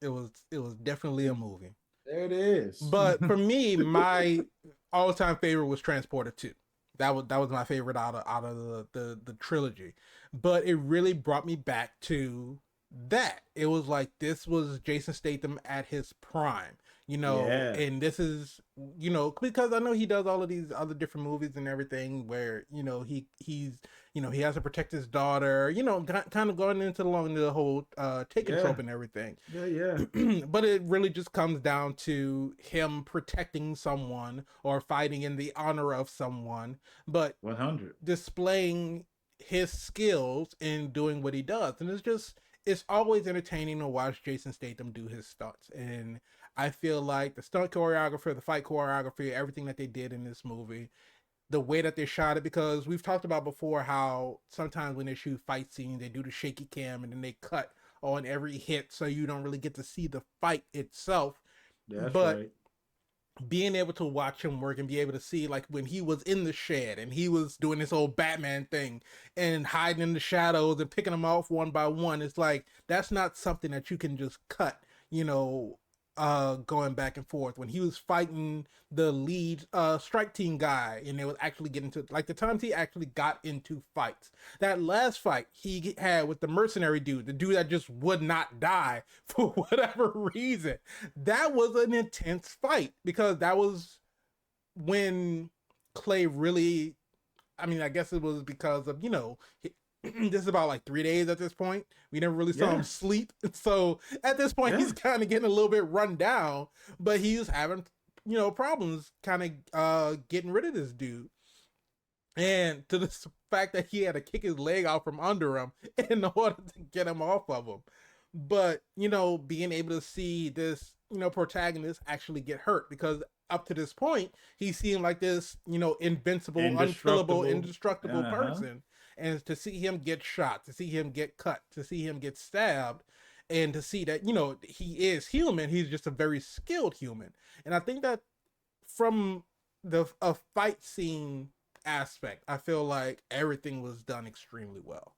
It was definitely a movie. there. It is. But for me, my all-time favorite was Transporter 2. That was my favorite out of the trilogy. But it really brought me back to that. It was like this was Jason Statham at his prime, Yeah, and this is, because I know he does all of these other different movies and everything where, he has to protect his daughter, kind of going into along the whole taken yeah, trope and everything. yeah. But it really just comes down to him protecting someone or fighting in the honor of someone, but 100. displaying his skills in doing what he does. And it's always entertaining to watch Jason Statham do his stunts. And I feel like the stunt choreographer, the fight choreography, everything that they did in this movie the way that they shot it, because we've talked about before how sometimes when they shoot fight scenes, they do the shaky cam and then they cut on every hit, so you don't really get to see the fight itself. That's But right. being able to watch him work and be able to see, like when he was in the shed and he was doing this old Batman thing and hiding in the shadows and picking them off one by one, it's like that's not something that you can just cut, you know, going back and forth. When he was fighting the lead strike team guy and they was actually getting to, like, the times he actually got into fights, that last fight he had with the mercenary dude, the dude that just would not die for whatever reason, that was an intense fight, because that was when Clay really, I mean, I guess it was because of, this is about like 3 days at this point. We never really saw him Yeah. sleep. So at this point, he's Yeah. kind of getting a little bit run down, but he was having, problems kind of getting rid of this dude. And to the fact that he had to kick his leg out from under him in order to get him off of him. But, being able to see this, protagonist actually get hurt, because up to this point, he seemed like this, invincible, unkillable, Indestructible. indestructible Uh-huh. person. And to see him get shot, to see him get cut, to see him get stabbed, and to see that, he is human, he's just a very skilled human. And I think that from the a fight scene aspect, I feel like everything was done extremely well.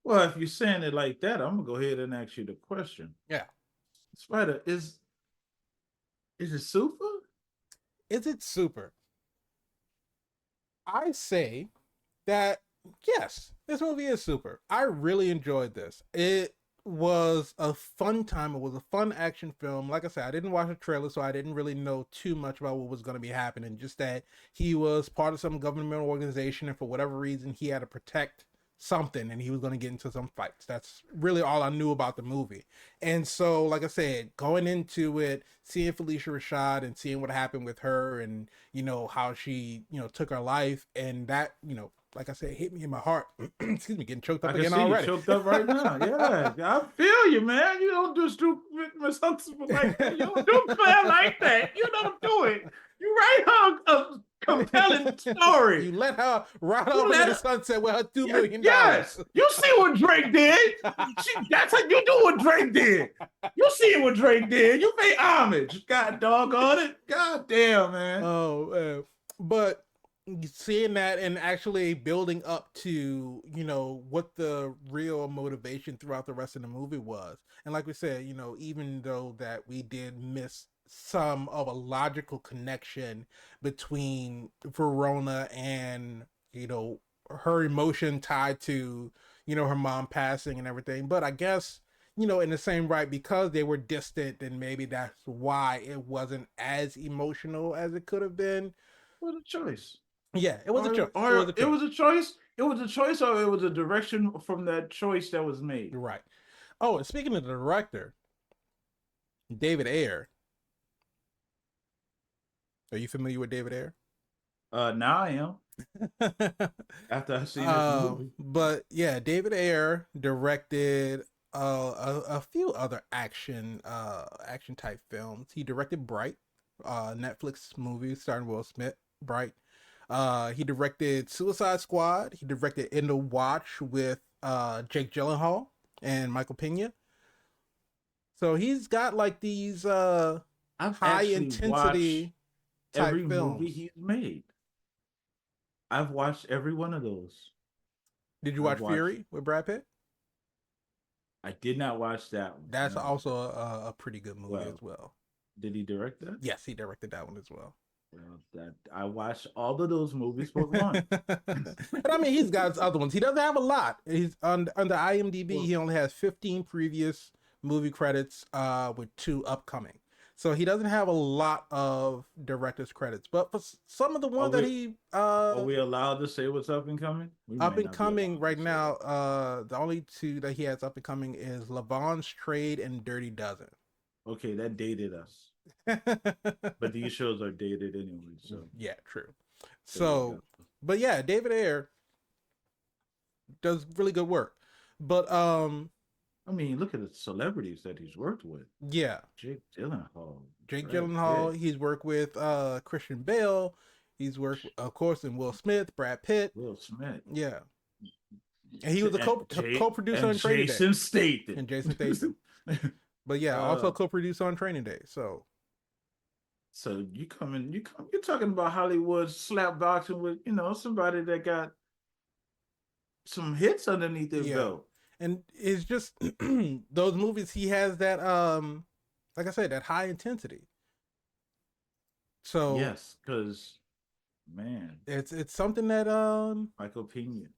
Well, if you're saying it like that, I'm gonna go ahead and ask you the question. Yeah. Spider, is it super? Is it super? I say that yes, this movie is super. I really enjoyed this. It was a fun time. It was a fun action film. Like I said, I didn't watch the trailer, so I didn't really know too much about what was going to be happening. Just that he was part of some governmental organization, and for whatever reason, he had to protect something, and he was going to get into some fights. That's really all I knew about the movie. And so, like I said, going into it, seeing Felicia Rashad and seeing what happened with her, and how she took her life, and that like I said, hit me in my heart. Excuse me, getting choked I up can again see you already. choked up right now. Yeah, I feel you, man. You don't do stupid misunderstanding like that. You don't do Claire like that. You don't do it. You write her a compelling story. You let her ride You off into let the her. sunset with her $2 million. Yes, you see what Drake did. That's how you do what Drake did. You see what Drake did. You pay homage. God doggone it. God damn, man. Oh, but seeing that and actually building up to what the real motivation throughout the rest of the movie was, and like we said, even though that we did miss some of a logical connection between Verona and her emotion tied to her mom passing and everything, but I guess in the same right, because they were distant, and maybe that's why it wasn't as emotional as it could have been. What a choice. Yeah, it was a choice. It was Or a it choice. was a choice. It was a choice, or it was a direction from that choice that was made. You're right. Oh, and speaking of the director, David Ayer. Are you familiar with David Ayer? Now I am after I've seen this movie. But yeah, David Ayer directed a few other action type films. He directed Bright, Netflix movie starring Will Smith. Bright. He directed Suicide Squad. He directed In the Watch with Jake Gyllenhaal and Michael Pena. So he's got like these I've high actually watched intensity type every movie films. he's made. I've watched every one of those. Did you I've watch watched. Fury with Brad Pitt? I did not watch that one. That's No. also a pretty good movie as Well, well. did he direct that? Yes, he directed that one as well. Well, that I watched all of those movies but one. But I mean, he's got other ones. He doesn't have a lot. He's on the IMDb. Well, He only has 15 previous movie credits, with 2 upcoming. So he doesn't have a lot of director's credits. But for some of the are ones that we he are we allowed to say what's up and coming? We up might and not be coming allowed to right say now, that. the only 2 that he has up and coming is Levon's Trade and Dirty Dozen. Okay, that dated us. But these shows are dated anyway, so Yeah, true. there you go. So, but yeah, David Ayer does really good work. But I mean, look at the celebrities that he's worked with. yeah, Jake Gyllenhaal, Jake Brad Gyllenhaal, Pitt. he's worked with Christian Bale, He's worked, of course, in Will Smith, Brad Pitt. Will Smith, Yeah, and he was a co-producer and on Training Day, Jason Statham. and Jason Statham. But yeah, also uh, co-producer on Training Day. So so you're talking about Hollywood slap boxing with somebody that got some hits underneath their yeah, belt. and it's just those movies. He has that like I said, that high intensity. So Yes, because man, it's something that Michael Pena.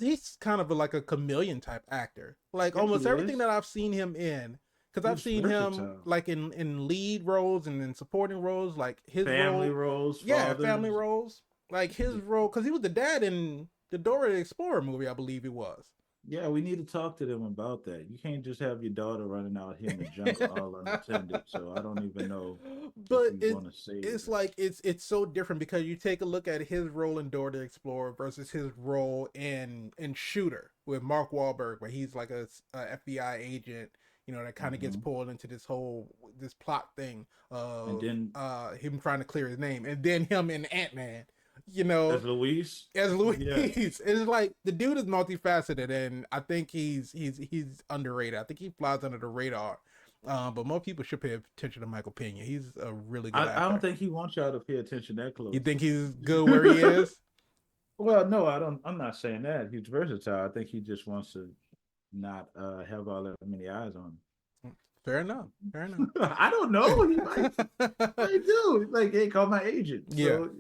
he's kind of like a chameleon type actor. Like Yeah, almost he everything is. that I've seen him in, because I've He's seen him versatile. like in lead roles and in supporting roles, like his Family role, roles, yeah, family fathers. roles, like his role, because he was the dad in the Dora the Explorer movie, I believe he was. Yeah, we need to talk to them about that. You can't just have your daughter running out here in the jungle all unattended. So I don't even know if But we want to save it's her. like it's so different because you take a look at his role in Dora the Explorer versus his role in Shooter with Mark Wahlberg, where he's like a FBI agent, that kind of gets Hmm. pulled into this plot thing And of then him trying to clear his name, and then him in Ant-Man, as Luis, as Luis. yeah. It's like the dude is multifaceted, and I think he's underrated. I think he flies under the radar. But more people should pay attention to Michael Pena. He's a really good I don't actor. think he wants y'all to pay attention that You close. think he's good where he is? Well, no, I don't. I'm not saying that. He's versatile. I think he just wants to not have all that many eyes on Fair enough. Fair enough. him. I don't know. He might do. Like, hey, call my agent. Yeah. So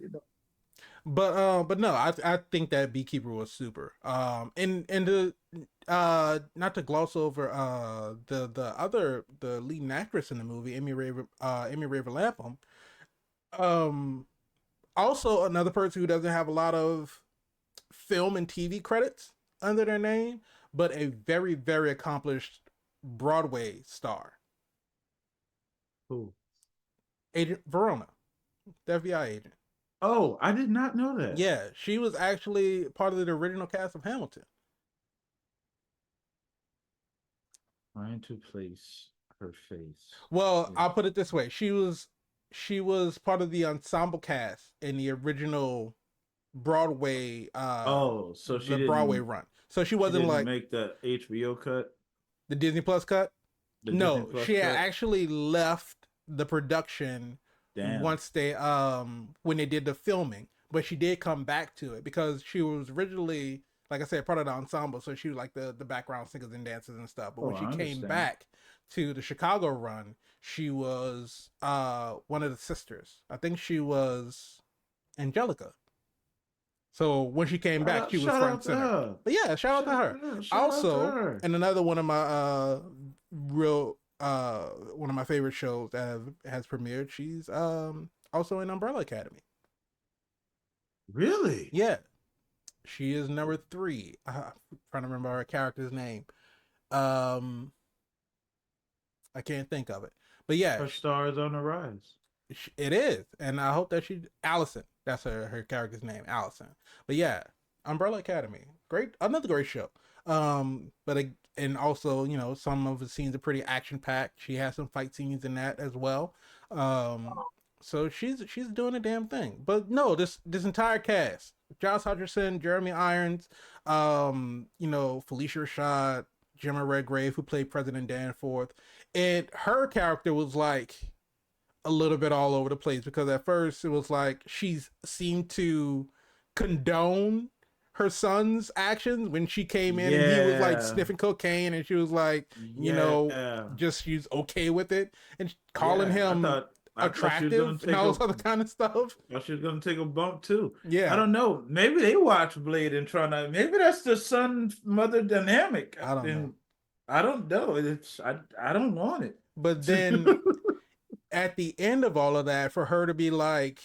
But no, I think that Beekeeper was super. And the not to gloss over the leading actress in the movie, Amy Raver Lapham. Um, Also another person who doesn't have a lot of film and TV credits under their name, but a very, very accomplished Broadway star, cool. Agent Verona, the FBI agent. Oh, I did not know that. Yeah, she was actually part of the original cast of Hamilton. Trying to place her face. Well, Yeah. I'll put it this way: she was part of the ensemble cast in the original Broadway Oh, so the Broadway run. So she she wasn't didn't like make the HBO cut, the Disney Plus cut. the Disney No, Plus she had cut. actually left the production Damn. once they when they did the filming, but she did come back to it because she was originally, like I said, part of the ensemble, so she was like the background singers and dancers and stuff. But Oh, when she I came understand. back to the Chicago run, she was one of the sisters. I think she was Angelica. So when she came back, she was Shout front and out to center. her. But yeah, shout out to her. Shout out to Also, her. and another one of my real one of my favorite shows that has premiered. She's also in Umbrella Academy. Really? Yeah, she is number three. Trying to remember her character's name. Um, I can't think of it. But yeah, Her star is on the rise. it is, and I hope that she Allison. That's her character's name, Allison. But yeah, Umbrella Academy, great, another great show. But and also some of the scenes are pretty action packed. She has some fight scenes in that as well. So she's doing a damn thing. But no, this entire cast: Josh Hutcherson, Jeremy Irons, Felicia Rashad, Gemma Redgrave, who played President Danforth, and her character was like a little bit all over the place because at first it was like she seemed to condone her son's actions when she came in and he was like Yeah. sniffing cocaine and she was like, Yeah. just she's okay with it and calling Yeah. him I thought she was gonna attractive and take all a this other kind of stuff. thought she was gonna take a bump too. I Yeah, don't know. Maybe they watch Blade and trying to maybe that's the son mother dynamic. I don't know. And I don't know. I don't want But it. then at the end of all of that, for her to be like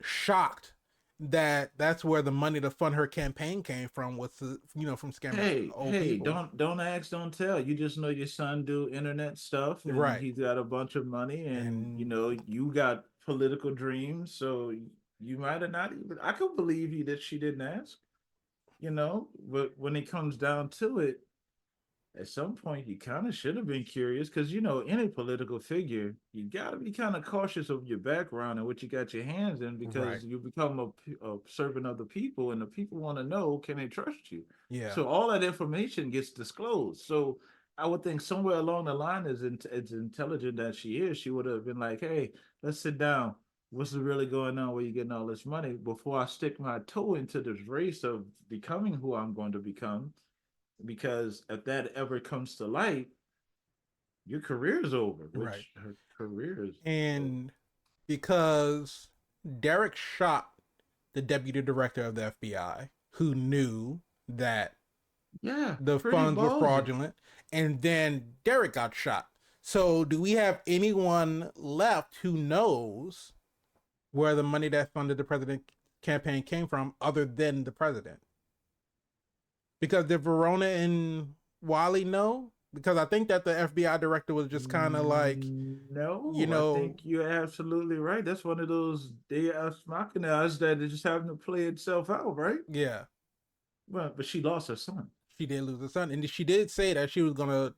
shocked that that's where the money to fund her campaign came from was from scamming old Hey, people. don't ask, don't tell. You just know your son do internet stuff and Right. he's got a bunch of money and And you got political dreams, so you might have not even I could believe you that she didn't ask, but when it comes down to it, at some point you kind of should have been curious because you know any political figure you got to be kind of cautious of your background and what you got your hands in Right. because you become a servant of the people and the people want to know can they trust you, Yeah. so all that information gets disclosed. So I would think somewhere along the line as intelligent as she would have been like, hey, let's sit down, what's really going on, where you getting all this money before I stick my toe into this race of becoming who I'm going to become, because if that ever comes to light, your career is over, Right. which her career is over. And because Derek shot the deputy director of the FBI, who knew that Yeah, the pretty funds were ballsy. fraudulent, and then Derek got shot. So, do we have anyone left who knows where the money that funded the president campaign came from other than the president? Because did Verona and Wally know? Because I think that the FBI director was just kind of like, you No, I know, think you're absolutely right. That's one of those Deus Machinas that is just having to play itself out, right? yeah, Well, but she lost her son. she did lose her son. And she did say that she was going to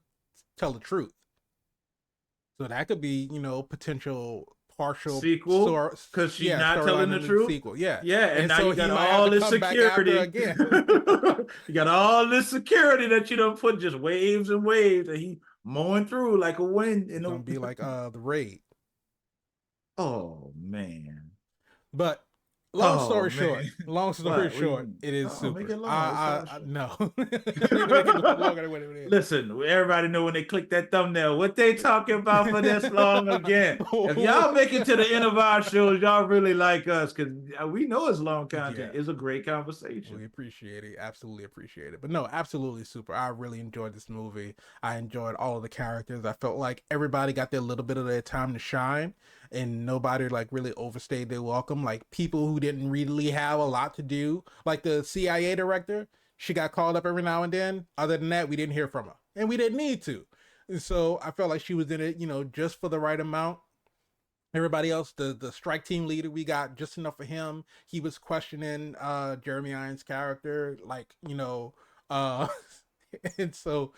tell the truth. So that could be, potential partial Sequel, because she's not telling storyline the in the truth. sequel. Yeah. Yeah, and And now so you he got might have all to this come back after security. again. You got all this security that you don't put just waves and waves, and he mowing through like a wind It's in a. going to be like the raid. Oh man. But long Oh story short, man. long story What? What do you short, mean? it is Oh, make super. it long. It's all I short. no. I need to make it go longer than what it is. Listen, everybody know when they click that thumbnail what they talking about for this long again. If y'all make it to the end of our shows, y'all really like us because we know it's long content. Yeah. It's a great conversation. We appreciate it. Absolutely appreciate it. But no, absolutely super. I really enjoyed this movie. I enjoyed all of the characters. I felt like everybody got their little bit of their time to shine and nobody like really overstayed their welcome. Like people who didn't really have a lot to do. Like the CIA director, she got called up every now and then. Other than that, we didn't hear from her. And we didn't need to. And so I felt like she was in it, just for the right amount. Everybody else, the strike team leader, we got just enough for him. He was questioning Jeremy Irons' character, like, uh and so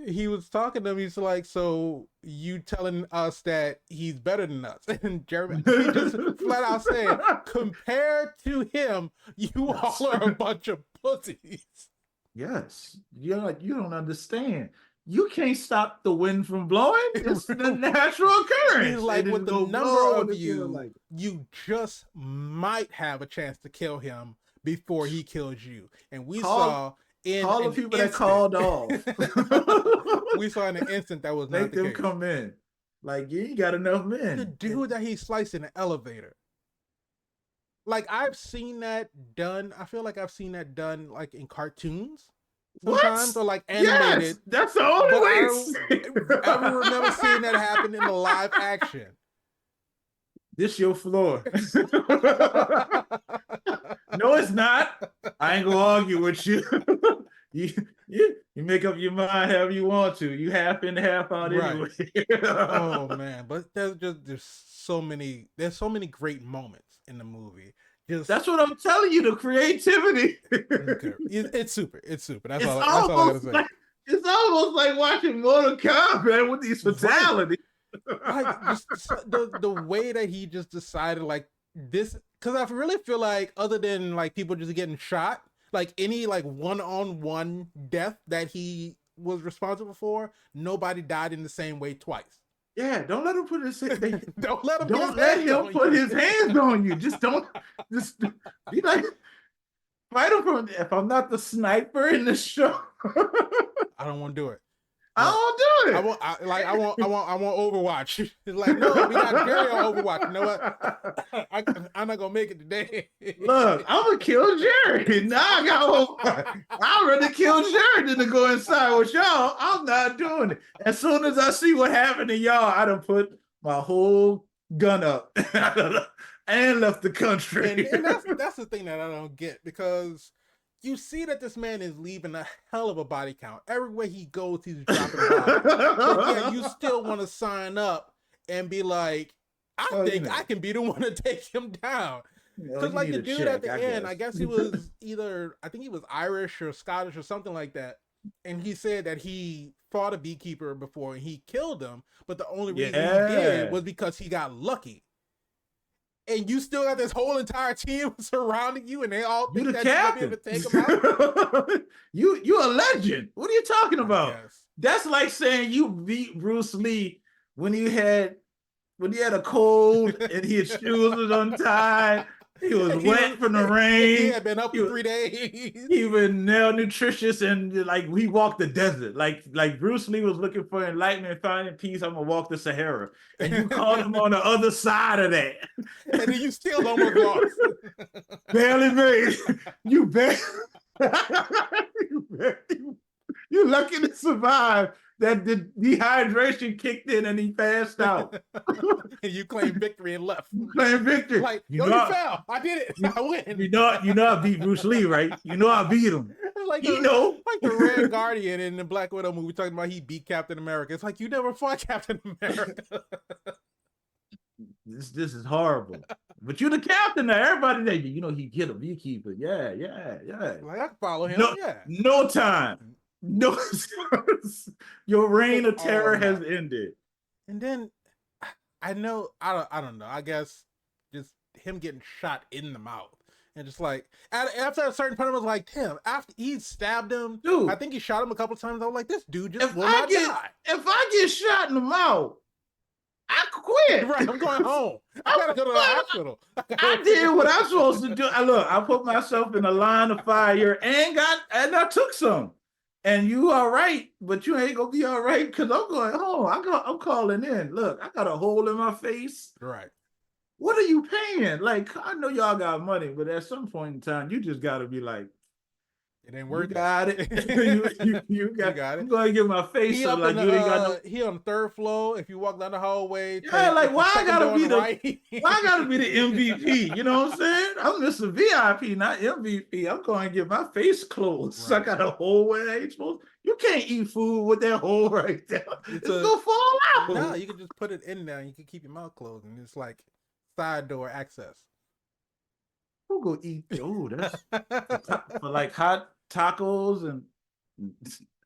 he was talking to him, he's like, so you telling us that he's better than us? And Jeremy, he just flat out said, compared to him, you Yes. all are a bunch of pussies. Yes. You're like, you don't understand. You can't stop the wind from blowing. It's the natural He's occurrence. like, It is with the gonna number blow when of it feels you, like it. you just might have a chance to kill him before he kills you. And we Call saw in call the an people that instant, called off. we saw in an instant that was not Make the them case. come in. Like you ain't got enough The men. dude that he sliced in the elevator, like I've seen that done. I feel like I've seen that done like in cartoons What? sometimes or like Yes, animated, that's the only but I way don't ever remember seeing that happen in the live action. This your floor. No, it's not. I ain't gonna argue with you. you, you make up your mind however you want to. You half in, half out Right. anyway. Oh man, but there's so many great moments in the movie. Just That's what I'm telling you. The creativity. okay. It's super. It's super. That's It's all. That's all I gotta almost say. like it's almost like watching Mortal Kombat with these Right. fatalities. Like just the way that he just decided like this, because I really feel like other than like people just getting shot, like any like one-on-one death that he was responsible for, nobody died in the same way twice. Yeah, don't let him put his Don't let him put his don't let hands him on put you. his hands on you. Just don't just be like fight him from if I'm not the sniper in the show. I don't want to do it. I But don't do I it. want, I want Overwatch. It's like, no, we got Jerry on Overwatch. You know what? I'm not gonna make it today. Look, I'm gonna kill Jerry. Now I got I'd rather kill Jerry than to go inside with y'all. I'm not doing it. As soon as I see what happened to y'all, I done put my whole gun up and left the country. And that's the thing that I don't get, because you see that this man is leaving a hell of a body count. Everywhere he goes, he's dropping bodies. But yeah, you still want to sign up and be like, I Oh, think I can be the one to take him down. Because you like need the a dude at check, the I end, guess. I guess he was either, I think he was Irish or Scottish or something like that. and he said that he fought a beekeeper before and he killed him, but the only reason he did Yeah. was because he got lucky. And you still got this whole entire team surrounding you, and they all You think the that you're gonna be able captain. to take them out. You a legend. What are you talking I about? guess. That's like saying you beat Bruce Lee when he had a cold and his shoes was untied. He was he wet was from the he rain. had been up He for was 3 days. he was malnutritious and like he walked the desert. Like Bruce Lee was looking for enlightenment, finding peace. I'm gonna walk the Sahara, and you caught him on the other side of that. And then you still almost lost. Barely made. You barely. You lucky to survive. That the dehydration kicked in and he passed out. And you claim victory and left. Playing victory. Like, no, you fell. I did it. I win. You know I beat Bruce Lee, right? You know I beat him. It's like You know. like the Red Guardian in the Black Widow movie talking about he beat Captain America. It's like you never fought Captain America. This is horrible. But you're the captain now. Everybody there, you know he get a beekeeper. Yeah, yeah, yeah. Like I can follow him. No, Yeah. no time. No, your reign of terror has ended. And then I know I don't know. I guess just him getting shot in the mouth. And just like after a certain point, I was like, Tim, after he stabbed him, Dude, I think he shot him a couple of times. I was like, this dude just if will I not get die. if I get shot in the mouth, I quit. Right, I'm going home. I gotta go to the hospital. I did what I'm supposed to do. I put myself in a line of fire and I took some. And you all right, but you ain't gonna be all right because I'm going home. I'm calling in. Look, I got a hole in my face. Right. What are you paying? Like, I know y'all got money, but at some point in time, you just gotta be like, it ain't you working. got it. you got it. I'm going to get my face he so up like in you ain't got no. He on the third floor. If you walk down the hallway, Yeah, like why I gotta be the right? why I gotta be the MVP? You know what I'm saying? I'm Mr. VIP, not MVP. I'm going to get my face closed. Right. I got a hole where I ain't supposed. You can't eat food with that hole right there. It's gonna fall out. No, you can just put it in there and you can keep your mouth closed, and it's like side door access. Who go eat? Oh, that's for like hot tacos and.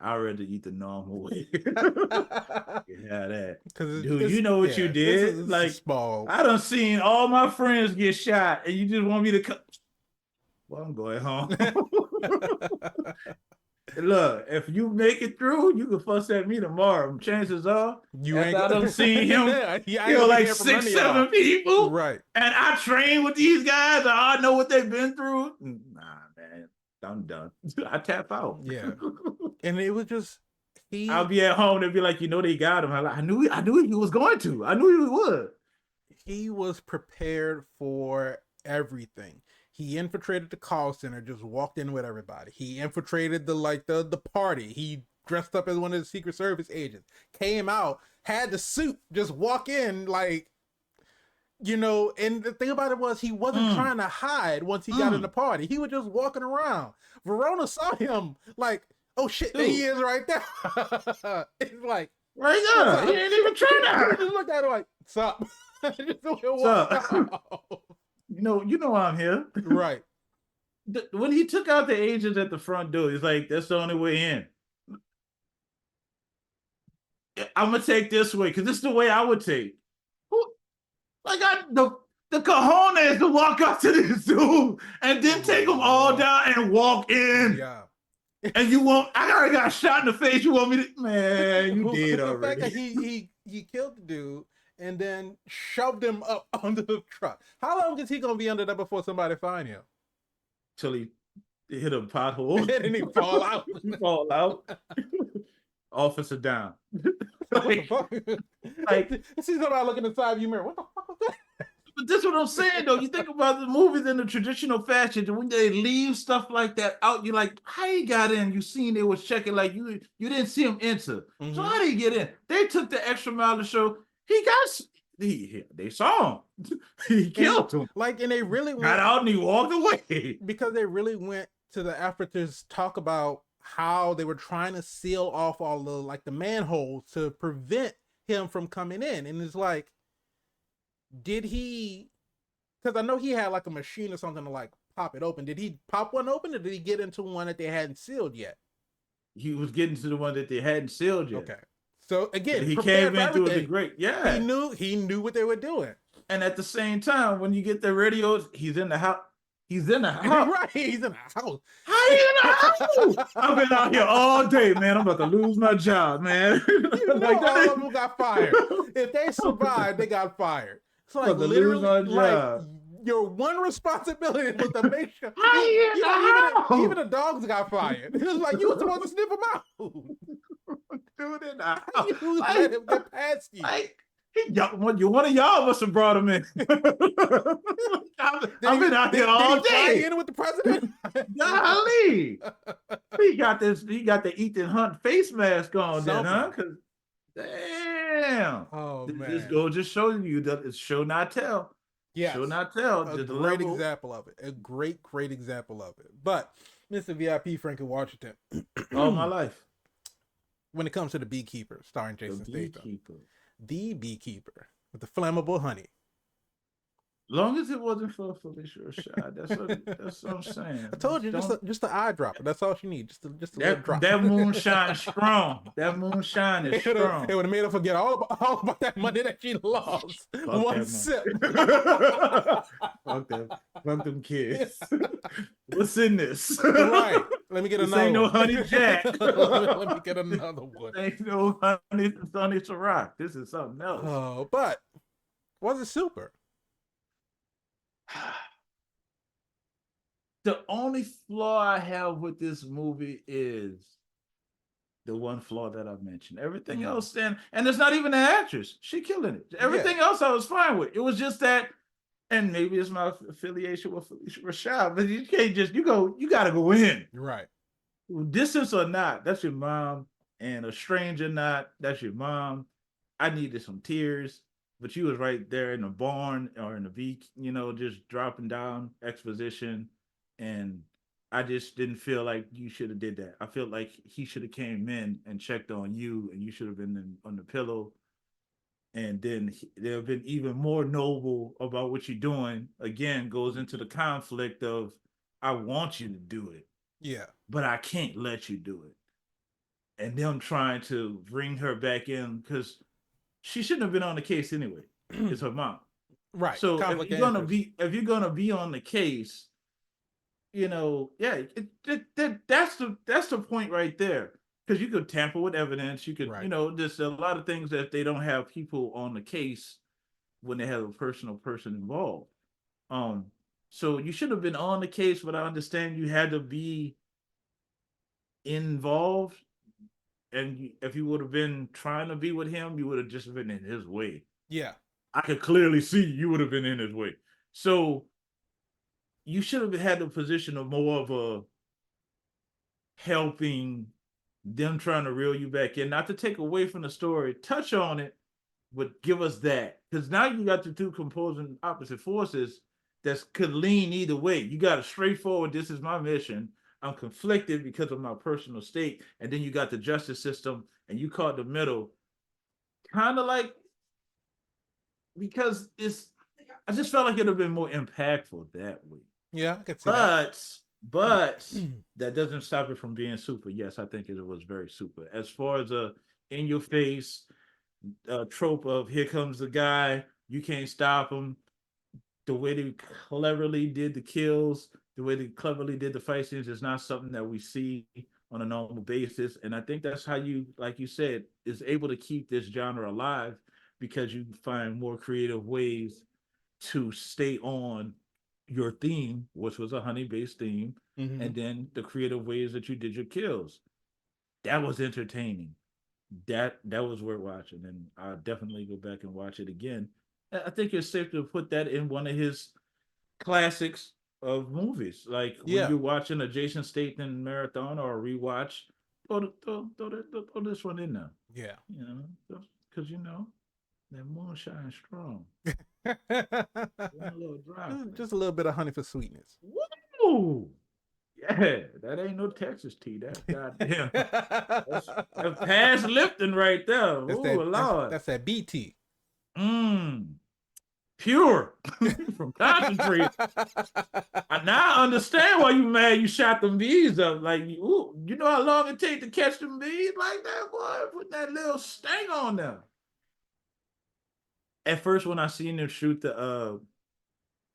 I'd rather eat the normal way. Yeah, that. Dude, you know what you did? Like, small. I done seen all my friends get shot, and you just want me to come. Well, I'm going home. Look, if you make it through, you can fuss at me tomorrow. Chances are, you ain't. I done seen him kill like 6, 7 people, right? And I train with these guys. I know what they've been through. Nah, man, I'm done. I tap out. Yeah. And it was just I'll be at home. They'll be like, you know, they got him. I knew he was going to. I knew he would. He was prepared for everything. He infiltrated the call center, just walked in with everybody. He infiltrated the party. He dressed up as one of the Secret Service agents. Came out, had the suit, just walk in like, you know, and the thing about it was he wasn't trying to hide once he got in the party. He was just walking around. Verona saw him like, oh shit, there he is right there. It's like right there. He ain't even trying to. He just looked at him like, sup? You know I'm here. Right. When he took out the agents at the front door, he's like, that's the only way in. I'm gonna take this way because this is the way I would take. Like the cojones to walk up to this dude and then take them all down and walk in. Yeah. And you won't. I already got shot in the face. You want me to? Man, you did already. The fact that he killed the dude and then shoved him up under the truck. How long is he gonna be under there before somebody find him? Till he hit a pothole and he fall out. He fall out. Officer down. like see somebody looking inside the mirror. What the fuck was that? But this is what I'm saying, though. You think about the movies in the traditional fashion, and when they leave stuff like that out, you're like, how he got in? You seen they was checking, like you didn't see him enter. Mm-hmm. So how did he get in? They took the extra mile to show they saw him. He killed him. Like, and they really got out and he walked away. Because they really went to the effort to talk about how they were trying to seal off all the manholes to prevent him from coming in. And it's like, did he, because I know he had like a machine or something to like pop it open. Did he pop one open or did he get into one that they hadn't sealed yet? he was getting to the one that they hadn't sealed yet. Okay. So And again, he prepared came for into it the everything. great, He yeah. knew he knew what they were doing. And at the same time, when you get the radios, he's in the house. He's in the house. Right. He's in the house. How you in the house? I've been out here all day, man. I'm about to lose my job, man. You know Like that all of ain't, them got fired. If they survived, they got fired. It's I'm like about to lose literally my like job. your one responsibility was to make sure How you in you know, even the the dogs got fired. It was like you were supposed to sniff them out. house? Dude in the How house. you let Like, him get past you? like, one of y'all must have brought him in. I've been out here Did all he fly day. in with the president? Golly. He got the Ethan Hunt face mask on then, huh? Something. Because damn. Oh This man. goes just showing you that it's show not tell. Show Yes. not tell. A Just the great level. example of it. A great example of it. But Mr. VIP Frankie Washington, All my life. when it comes to the Beekeeper, starring The Jason Statham, beekeeper. the Beekeeper with the flammable honey. Long as it wasn't for Felicia Rashad. That's what I'm saying. I told you, Don't just the eyedropper. That's all she needs. Just a little drop. that moonshine strong. That moonshine is It would strong. have made her forget all about that money that she lost. Fuck One that sip. Fuck that. Fuck them kids. What's in this? Right. Let me get This another ain't no one. honey jack. Let me get another one. This ain't no honey Ciroc. This is something else. Oh, but was it super? The only flaw I have with this movie is the one flaw that I mentioned. Everything else, and it's not even the actress. She killing it. Everything else I was fine with. It was just that, and maybe it's my affiliation with Felicia Rashad, but you can't just you gotta go in. Right. Distance or not, that's your mom, and a stranger not, that's your mom. I needed some tears, but you was right there in the barn or in the beak, just dropping down exposition, and I just didn't feel like you should have did that. I felt like he should have came in and checked on you, and you should have been on the pillow, and then there have been even more noble about what you're doing. Again, goes into the conflict of I want you to do it, Yeah. but I can't let you do it. And them trying to bring her back in because she shouldn't have been on the case anyway. It's her mom. Right. So Conflict of interest. if you're gonna be on the case, that's the point right there. Because you could tamper with evidence, you could, Right. there's a lot of things that they don't have people on the case when they have a personal person involved. So you should have been on the case, but I understand you had to be involved. And if you would have been trying to be with him, you would have just been in his way. Yeah. I could clearly see you would have been in his way. So you should have had the position of more of a helping them trying to reel you back in, not to take away from the story, touch on it, but give us that. Because now you got the two composing opposite forces that could lean either way. You got a straightforward, this is my mission. I'm conflicted because of my personal state. And then you got the justice system and you caught the middle. Kind of like, because I just felt like it would have been more impactful that way. Yeah, I could see that. But that doesn't stop it from being super. Yes, I think it was very super. As far as a in your face trope of here comes the guy, you can't stop him. The way they cleverly did the kills, the way they cleverly did the fight scenes is not something that we see on a normal basis. And I think that's how you, like you said, is able to keep this genre alive because you find more creative ways to stay on your theme, which was a honey-based theme, and then the creative ways that you did your kills. That was entertaining. That was worth watching, and I'll definitely go back and watch it again. I think it's safe to put that in one of his classics of movies. Like when you're watching a Jason Statham marathon or a rewatch, throw this one in there. Yeah. Because that moonshine strong. Just a little bit of honey for sweetness. Woo! Yeah, that ain't no Texas tea. That's goddamn. That's past lifting right there. That's Ooh, Lord. that's that BT. pure from concentrate. Now I understand why you mad you shot them bees up. Like, ooh, you know how long it take to catch them bees like that, boy? Put that little sting on them. At first, when I seen them shoot the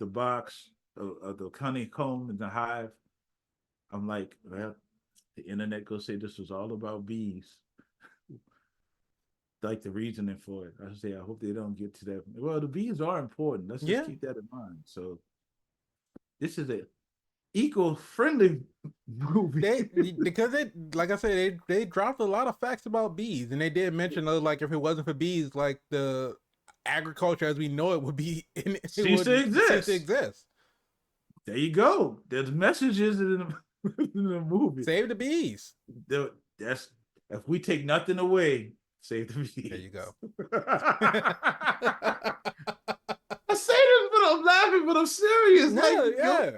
box of the honeycomb and the hive, I'm like, well, the internet go say this was all about bees. Like the reasoning for it. I say, I hope they don't get to that. Well, the bees are important. Let's just Yeah, keep that in mind. So this is a eco-friendly movie. because they, like I said, they dropped a lot of facts about bees, and they did mention like if it wasn't for bees, like the agriculture as we know it would be it Cease to would cease to exist. exist. There you go. There's messages in in the movie. Save the bees. That's if we take nothing away, save the There you bees. go. I say this, but I'm laughing, but I'm serious. No, Like, yeah.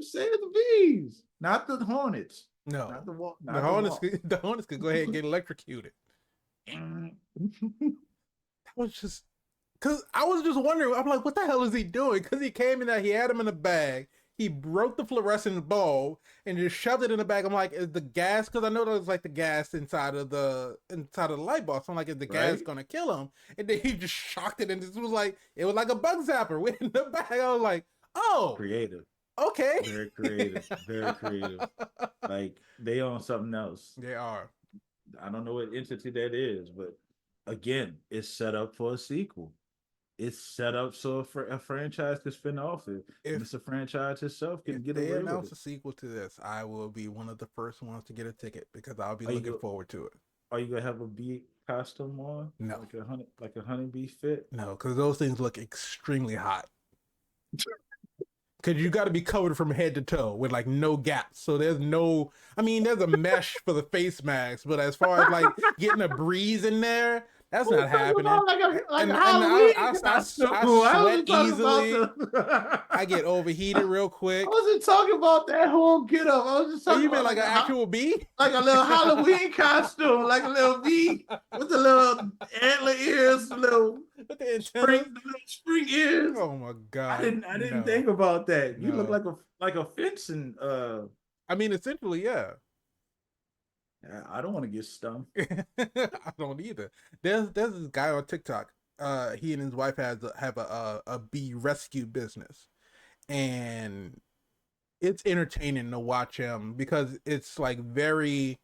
save the bees, not the hornets. No. Not the wall. The hornets, the hornets could go ahead and get electrocuted. That was just because I was just wondering. I'm like, what the hell is he doing? Because he came in there, he had him in a bag. He broke the fluorescent bulb and just shoved it in the bag. I'm like, is the gas? Because I know there was like the gas inside of the light bulb. So I'm like, is the gas gonna kill him? And then he just shocked it, and it was like a bug zapper went in the bag. I was like, oh, creative. Okay. Very creative. Very creative. Like they own something else. They are. I don't know what entity that is, but again, it's set up for a sequel. It's set up so a franchise can spin off it. If it's a franchise itself can get they away announce with a it. sequel to this, I will be one of the first ones to get a ticket because I'll be Are looking forward to it. Are you gonna have a bee costume on? No, like a honeybee fit? no, because those things look extremely hot. Because you got to be covered from head to toe with like no gaps. So there's no, I mean, there's a mesh for the face mask, but as far as like getting a breeze in there, that's not happening. Like Halloween. I sweat easily. I get overheated real quick. I wasn't talking about that whole get up. I was just talking you mean about like an actual bee? Like a little Halloween costume, like a little bee with the little antler ears, the little spring ears. Oh my god! I didn't think about that. You look No. like a fencing. I mean, essentially, yeah. I don't want to get stung. I don't either. There's this guy on TikTok. He and his wife have a bee rescue business, and it's entertaining to watch him because it's like very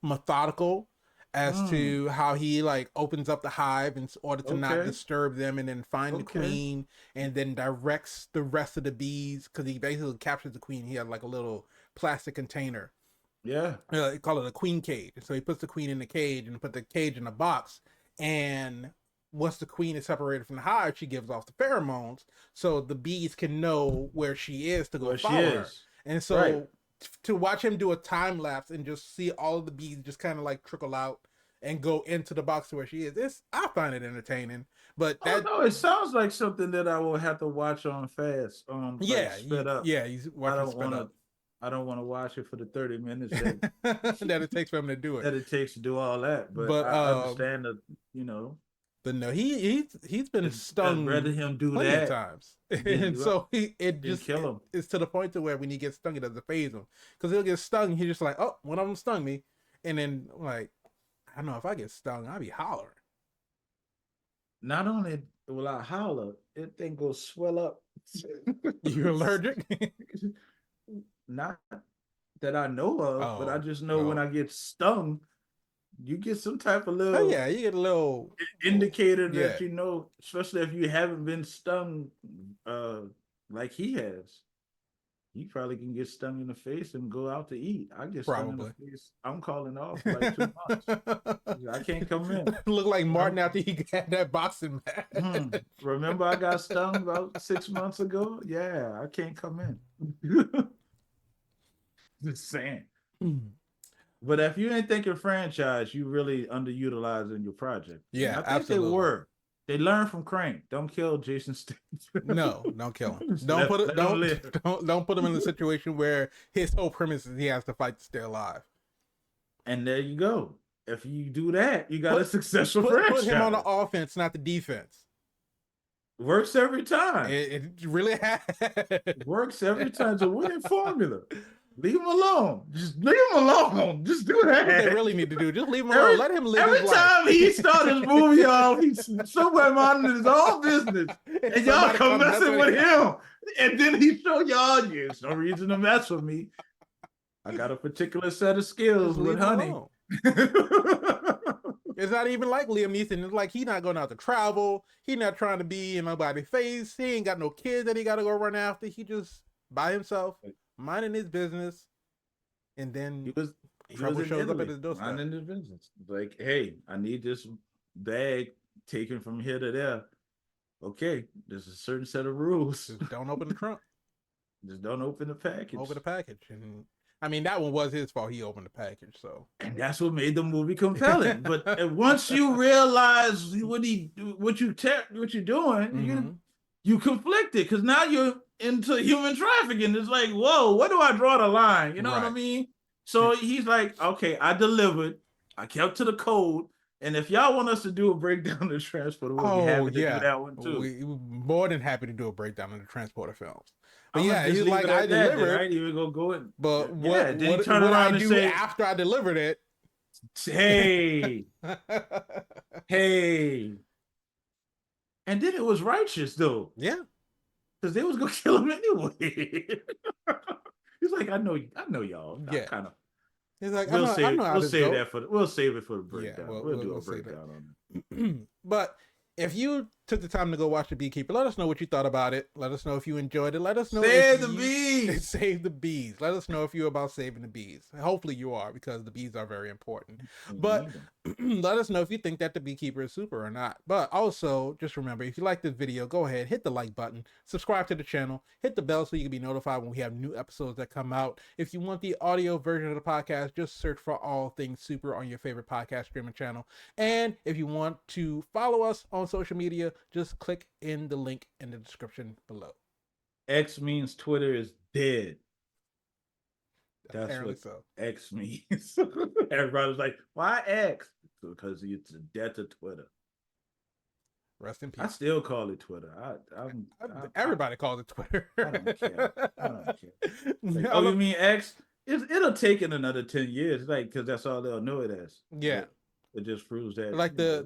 methodical as to how he like opens up the hive in order to not disturb them, and then find the queen, and then directs the rest of the bees because he basically captures the queen. He had like a little plastic container. Yeah. They call it a queen cage. So he puts the queen in the cage and put the cage in a box. And once the queen is separated from the hive, she gives off the pheromones so the bees can know where she is to go follow her. And so to watch him do a time lapse and just see all of the bees just kind of like trickle out and go into the box to where she is, I find it entertaining. But no, it sounds like something that I will have to watch on fast. Sped up. Yeah, he's watching sped up. I don't want to watch it for the 30 minutes that it takes for him to do it. That it takes to do all that. But I understand that, But no, he's been stung. I'd rather him do plenty that of times, and so it just kill him. It's to the point to where when he gets stung, it doesn't phase him because he'll get stung. He's just like, oh, one of them stung me, and then like, I don't know, if I get stung, I'll be hollering. Not only will I holler, it thing will swell up. You're allergic? Not that I know of, but I just know when I get stung, you get some type of little. Oh yeah, you get a little indicator that especially if you haven't been stung, like he has. You probably can get stung in the face and go out to eat. I get stung in the face. I'm calling off for like 2 months. I can't come in. Look like Martin after he got that boxing match. Remember I got stung about 6 months ago? Yeah, I can't come in. Just saying. But if you ain't thinking franchise, you really underutilizing your project. Yeah, I think absolutely. They were. They learned from Crank. Don't kill Jason Statham. No, don't kill him. Don't put him in the situation where his whole premise is he has to fight to stay alive. And there you go. If you do that, you got a successful franchise. Put him on the offense, not the defense. Works every time. It really has. Works every time. It's a winning formula. Leave him alone. Just leave him alone. Just do That's what they that. really need to do. Just leave him alone. Every Let him live his every life. time he started his movie, y'all, he's somewhere minding his own business, and y'all Somebody come come mess messing with him. him. And then he show y'all, there's no reason to mess with me. I got a particular set of skills Just with leave him honey. alone. It's not even like Liam Neeson. It's like he not going out to travel. He not trying to be in nobody's face. He ain't got no kids that he got to go run after. He just by himself, minding his business, and then trouble shows up at his doorstep. Minding his business. Like, hey, I need this bag taken from here to there. Okay, there's a certain set of rules. Just don't open the trunk. Just don't open the package. Open the package. And I mean, that one was his fault. He opened the package, so. And that's what made the movie compelling. But once you realize what you're doing, you conflicted because now you're into human trafficking. It's like, whoa, where do I draw the line? You know what I mean? So he's like, okay, I delivered. I kept to the code. And if y'all want us to do a breakdown of the Transporter, we'll be happy to do that one too. We're more than happy to do a breakdown of the Transporter films. But yeah, he's like, I delivered. I ain't even gonna go in. But what I do after I delivered it? Hey, hey. And then it was righteous though. Yeah. Because they was gonna kill him anyway. He's like, I know y'all. Yeah. Kind of. He's like, we'll save it for the breakdown. Yeah, we'll do a breakdown on it. But if you took the time to go watch The Beekeeper, let us know what you thought about it. Let us know if you enjoyed it. Let us know Save the bees. Save the bees. Let us know if you're about saving the bees. Hopefully you are, because the bees are very important. But let us know if you think that The Beekeeper is super or not. But also, just remember, if you like this video, go ahead, hit the like button, subscribe to the channel, hit the bell so you can be notified when we have new episodes that come out. If you want the audio version of the podcast, just search for All Things Super on your favorite podcast streaming channel. And if you want to follow us on social media, just click in the link in the description below. X means Twitter is dead. That's apparently what so. X means. Everybody's like, why X? Because it's the death of Twitter. Rest in peace. I still call it Twitter. Everybody calls it Twitter. I don't care. Like, oh, you mean X? It'll take it another 10 years, like, because that's all they'll know it as. Yeah. It just proves that, like, the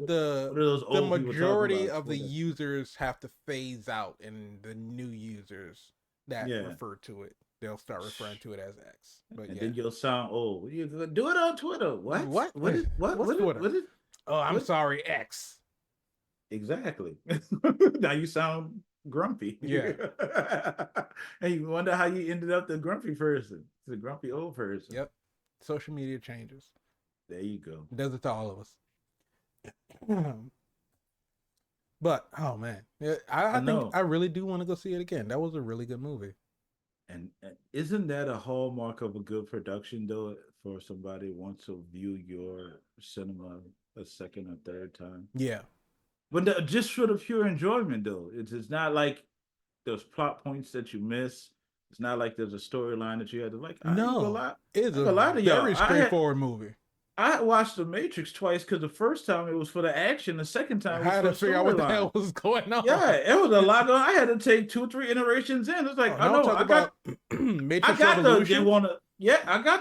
majority of the users have to phase out, and the new users that refer to it, they'll start referring to it as X. But and then you'll sound old. You do it on Twitter. What? What's Twitter? Oh, I'm sorry, X. Exactly. Now you sound grumpy. Yeah. And you wonder how you ended up the grumpy person, the grumpy old person. Yep. Social media changes. There you go. It does it to all of us. But oh man, I think I really do want to go see it again. That was a really good movie. And isn't that a hallmark of a good production, though, for somebody who wants to view your cinema a second or third time? Yeah. But just for the pure enjoyment, though. It's not like there's plot points that you miss. It's not like there's a storyline that you had to like. No, it's a very straightforward movie. I watched The Matrix twice because the first time it was for the action, the second time I had to figure out what the hell was going on. Yeah, it was a lot going on. I had to take 2 or 3 iterations in. It's like, I got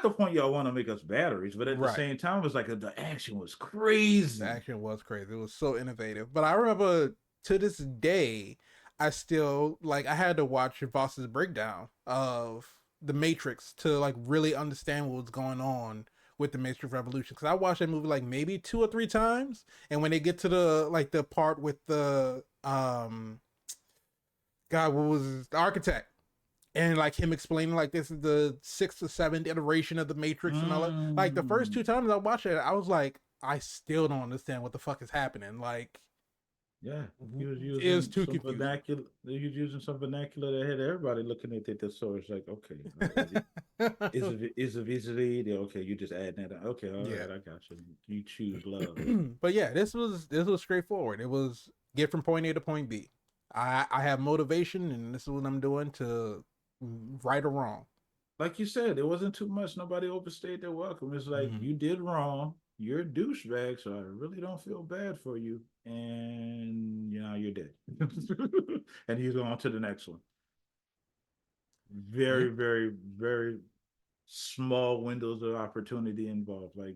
the point y'all want to make us batteries, but at the same time, it was like the action was crazy. The action was crazy. It was so innovative. But I remember to this day, I still I had to watch Voss's breakdown of The Matrix to like really understand what was going on with the Matrix Revolution, because I watched that movie like maybe 2 or 3 times, and when they get to the part with the the architect, and like him explaining like this is the 6th or 7th iteration of the Matrix and all that, like the first 2 times I watched it, I was like, I still don't understand what the fuck is happening. Like, yeah, he was using too confusing. He was using some vernacular that had everybody looking at it. So it's like, okay, is a vis-a-vis? Okay, you just add that. Okay, all right, I got you. You choose love. But yeah, this was straightforward. It was get from point A to point B. I have motivation, and this is what I'm doing to right or wrong. Like you said, it wasn't too much. Nobody overstayed their welcome. It's like you did wrong. you're a douchebag, so I really don't feel bad for you. And you're dead. And he's on to the next one. Yeah. Very, very, very small windows of opportunity involved. Like,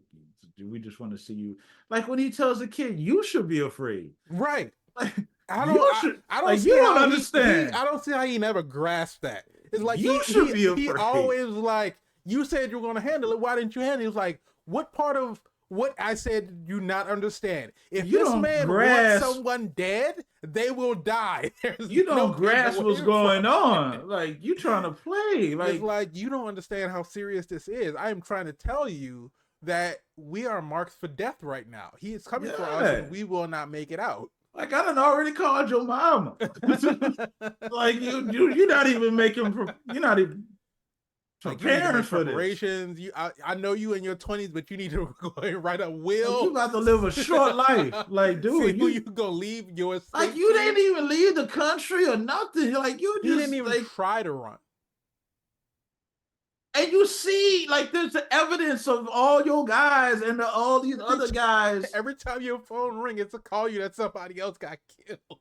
we just want to see you. Like when he tells the kid, you should be afraid. Right. Like, I don't you I, should, I don't like, you see don't how he understand. I don't see how he never grasped that. It's like You should be he afraid. always was like, you said you were gonna handle it, why didn't you handle it? He was like, what part of what I said did you not understand? If You this don't man wants grasp. someone dead, they will die. There's You no don't getting grasp away what's from going it. on. Like, you trying to play. It's Like, like you don't understand how serious this is. I am trying to tell you that we are marked for death right now. He is coming for us yeah. and we will not make it out. Like, I done already called your mama. Like, you're not even you're not even Like you need to preparing make for this. preparations. I know you in your 20s, but you need to go and write a Like, you will. about to live a short life. Like, See dude, who you gonna leave your like, estate you to. didn't even leave the country or nothing. Like, you He didn't just even like, try to run. and you see, like, there's the evidence of all your guys and all these Every other guys. every time your phone ring, it's a call you that somebody else got killed.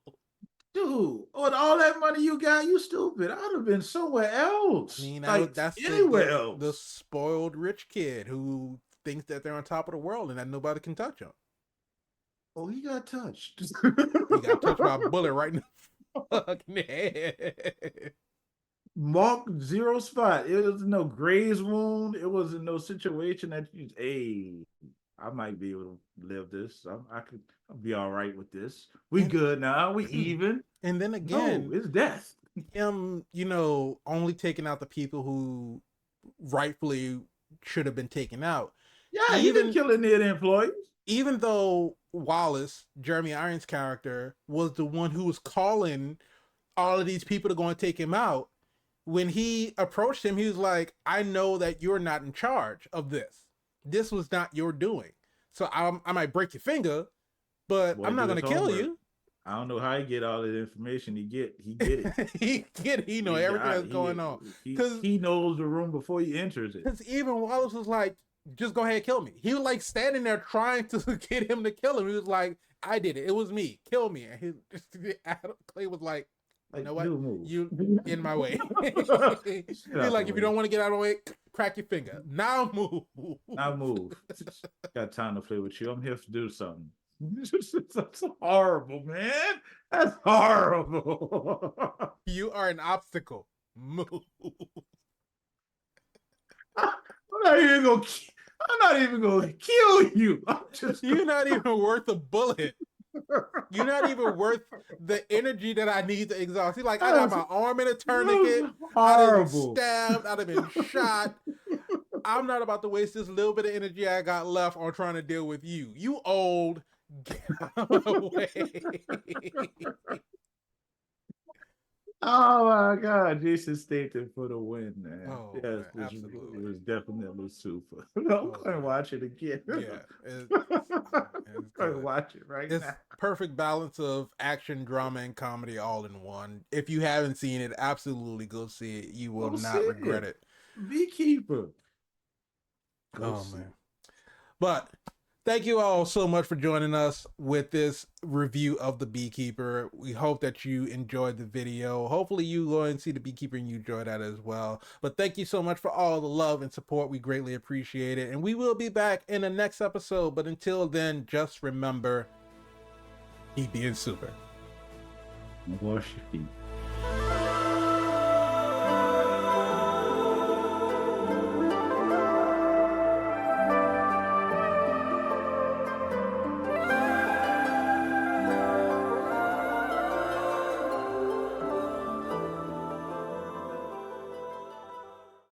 Dude, with all that money you got, you stupid. I'd have been somewhere I else. mean, Like, that's anywhere the else. spoiled rich kid who thinks that they're on top of the world and that nobody can touch him. Oh, he got touched. He got touched by a bullet right in the fucking head. Mark zero spot. It was no graze wound. It wasn't no situation that you, hey, I might be able to live this. I could I'll be all right with this. We And good now. We even. and then No, again, it's death. him, only taking out the people who rightfully should have been taken out. Yeah, he didn't Even kill any of the employees. even though Wallace, Jeremy Irons' character, was the one who was calling all of these people to go and take him out, when he approached him, he was like, I know that you're not in charge of this. This was not your doing. So I might break your finger, but Boy, I'm not do going his to kill homework. you. I don't know how he get all the information he get. He get it. He know He everything got that's it. going on. He Because he knows the room before he enters it. even Wallace was like, just go ahead and kill me. He was like standing there trying to get him to kill him. He was like, I did it. It was me. Kill me. And Adam Clay was like, you Like, know what? dude, move. You in my way. Get He's out the like, if you way. don't want to get out of the way, crack your finger. Now move. Now move. Got time to play with you. I'm here to do something. That's horrible, man. That's horrible. You are an obstacle. Move. I'm not even gonna. I'm not even gonna kill you. I'm just. You're not even worth a bullet. You're not even worth the energy that I need to exhaust. He's like, I got That's, my arm in a tourniquet. that's I'd have been horrible. stabbed. I'd have been shot. I'm not about to waste this little bit of energy I got left on trying to deal with you. You old. Get out of the way. Oh my God, Jason Statham for the win, man. Oh Yes, man, it absolutely. was definitely super. I'm Oh going to man. watch it again. Yeah, it's I'm going to good. watch it right It's now. perfect balance of action, drama, and comedy all in one. If you haven't seen it, absolutely go see it. You will Go see not regret it. it. Beekeeper. Go Oh see man. it. But thank you all so much for joining us with this review of the Beekeeper. We hope that you enjoyed the video. Hopefully you go and see the Beekeeper and you enjoy that as well. But thank you so much for all the love and support. We greatly appreciate it. And we will be back in the next episode. But until then, just remember, keep being super. Wash your feet.